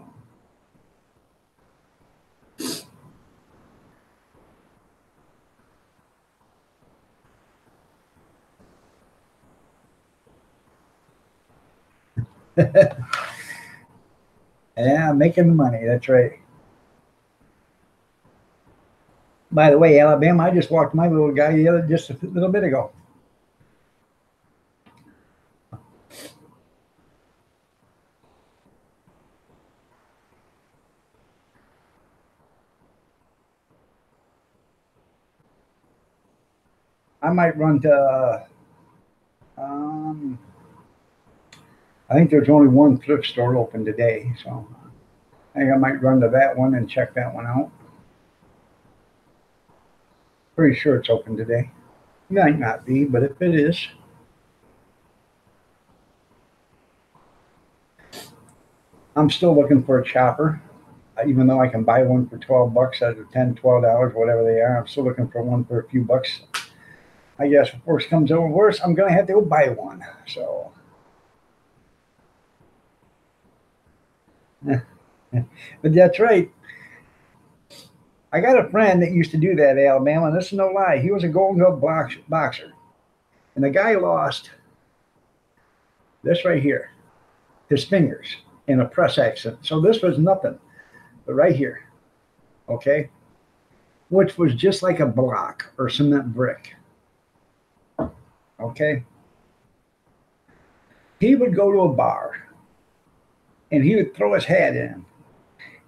Yeah, making money. That's right. By the way, Alabama, I just walked my little guy just a little bit ago. I might run to, I think there's only one thrift store open today, so I think I might run to that one and check that one out. Pretty sure it's open today. Might not be, but if it is. I'm still looking for a chopper, even though I can buy one for $12 out of $10, $12, whatever they are. I'm still looking for one for a few bucks. I guess if worse comes over worse, I'm gonna have to go buy one. So, but that's right. I got a friend that used to do that in Alabama, and this is no lie. He was a Golden Glove boxer, and the guy lost this right here, his fingers, in a press accident. So this was nothing, but right here, okay, which was just like a block or cement brick. Okay, he would go to a bar and he would throw his hat in,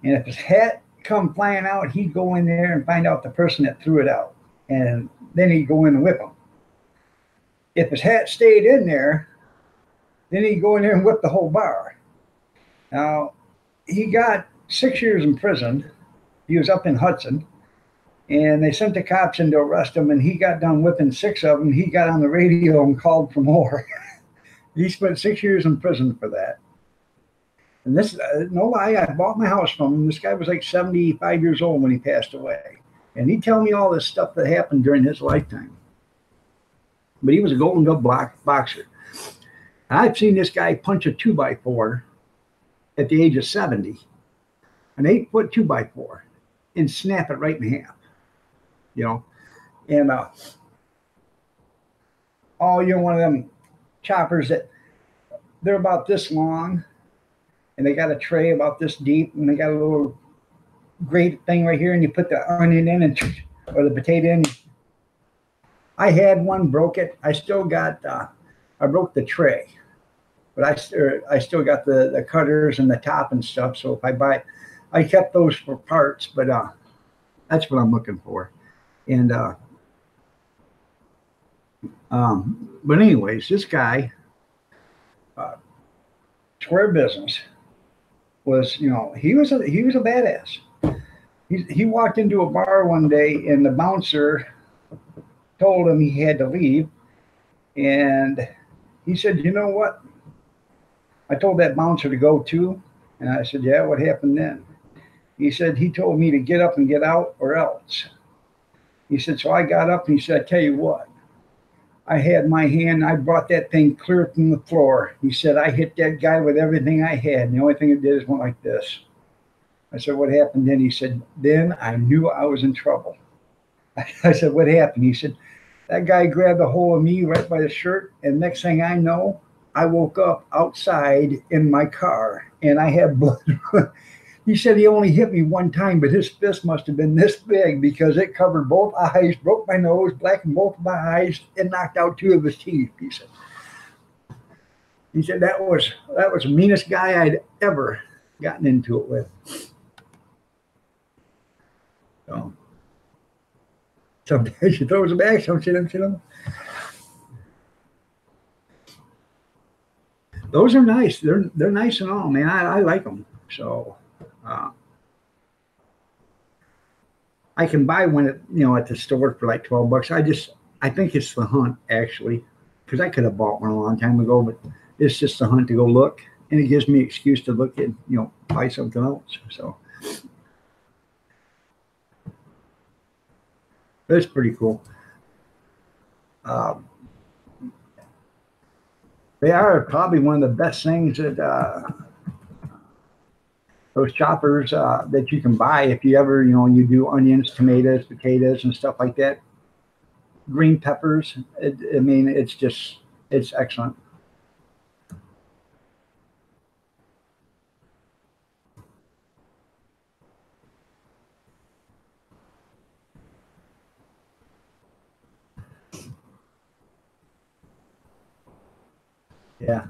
and if his hat come flying out, he'd go in there and find out the person that threw it out, and then he'd go in and whip him. If his hat stayed in there, then he'd go in there and whip the whole bar. Now, he got 6 years in prison. He was up in Hudson, and they sent the cops in to arrest him, and he got done whipping 6 of them. He got on the radio and called for more. He spent 6 years in prison for that. And this, no lie, I bought my house from him. This guy was like 75 years old when he passed away. And he'd tell me all this stuff that happened during his lifetime. But he was a Golden Glove boxer. I've seen this guy punch a 2x4 at the age of 70, an 8-foot 2x4, and snap it right in half. You know, and one of them choppers that they're about this long, and they got a tray about this deep, and they got a little grate thing right here, and you put the onion in and or the potato in. I had one, broke it. I still got I broke the tray, but I still got the cutters and the top and stuff. So if I buy, I kept those for parts, but that's what I'm looking for. And but anyways, this guy, Square Business, was, he was a badass. He walked into a bar one day, and the bouncer told him he had to leave, and he said, "You know what? I told that bouncer to go too." And I said, "Yeah, what happened then?" He said, "He told me to get up and get out or else." He said, "So I got up and he said, I tell you what, I had my hand, I brought that thing clear from the floor." He said, "I hit that guy with everything I had, and the only thing it did is went like this." I said, "What happened then?" He said, "Then I knew I was in trouble." I said, "What happened?" He said, "That guy grabbed a hold of me right by the shirt, and next thing I know, I woke up outside in my car, and I had blood." He said he only hit me one time, but his fist must have been this big because it covered both eyes, broke my nose, blackened both of my eyes, and knocked out 2 of his teeth. He said that was the meanest guy I'd ever gotten into it with. So sometimes she throws it back, sometimes she don't. Those are nice. They're nice and all, man. I like them. So. I can buy one at the store for like $12. I think it's the hunt actually, because I could have bought one a long time ago, but it's just the hunt to go look, and it gives me an excuse to look at buy something else. So it's pretty cool. They are probably one of the best things that. Those choppers that you can buy if you ever, you do onions, tomatoes, potatoes, and stuff like that. Green peppers. It's excellent. Yeah.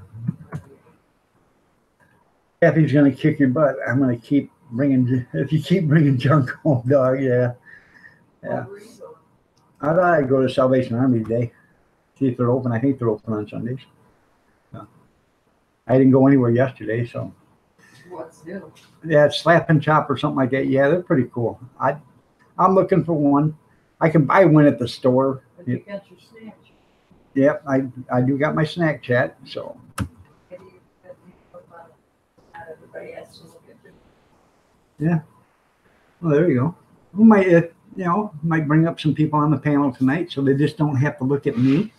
Kathy's gonna kick your butt. I'm gonna keep bringing. If you keep bringing junk home, dog. Yeah. Yeah. I thought I'd go to Salvation Army today. See if they're open. I think they're open on Sundays. Yeah. I didn't go anywhere yesterday, so. What's new? Yeah, it's Slap and Chop or something like that. Yeah, they're pretty cool. I'm looking for one. I can buy one at the store. Have you got your snacks? Yep, I do got my snack chat. So. Yeah. Well, there you go. you know, might bring up some people on the panel tonight so they just don't have to look at me.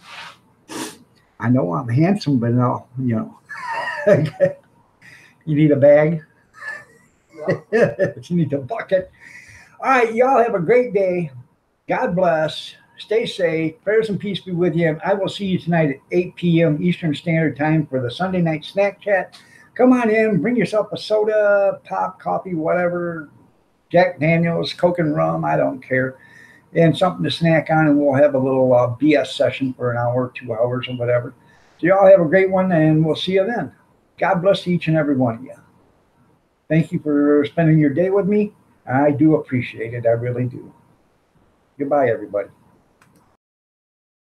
I know I'm handsome, but no, you know. You need a bag? You need a bucket. All right, y'all have a great day. God bless. Stay safe. Prayers and peace be with you. And I will see you tonight at 8 p.m. Eastern Standard Time for the Sunday night snack chat. Come on in, bring yourself a soda, pop, coffee, whatever, Jack Daniels, Coke and rum, I don't care, and something to snack on, and we'll have a little BS session for an hour, 2 hours, or whatever. So y'all have a great one, and we'll see you then. God bless each and every one of you. Thank you for spending your day with me. I do appreciate it. I really do. Goodbye, everybody.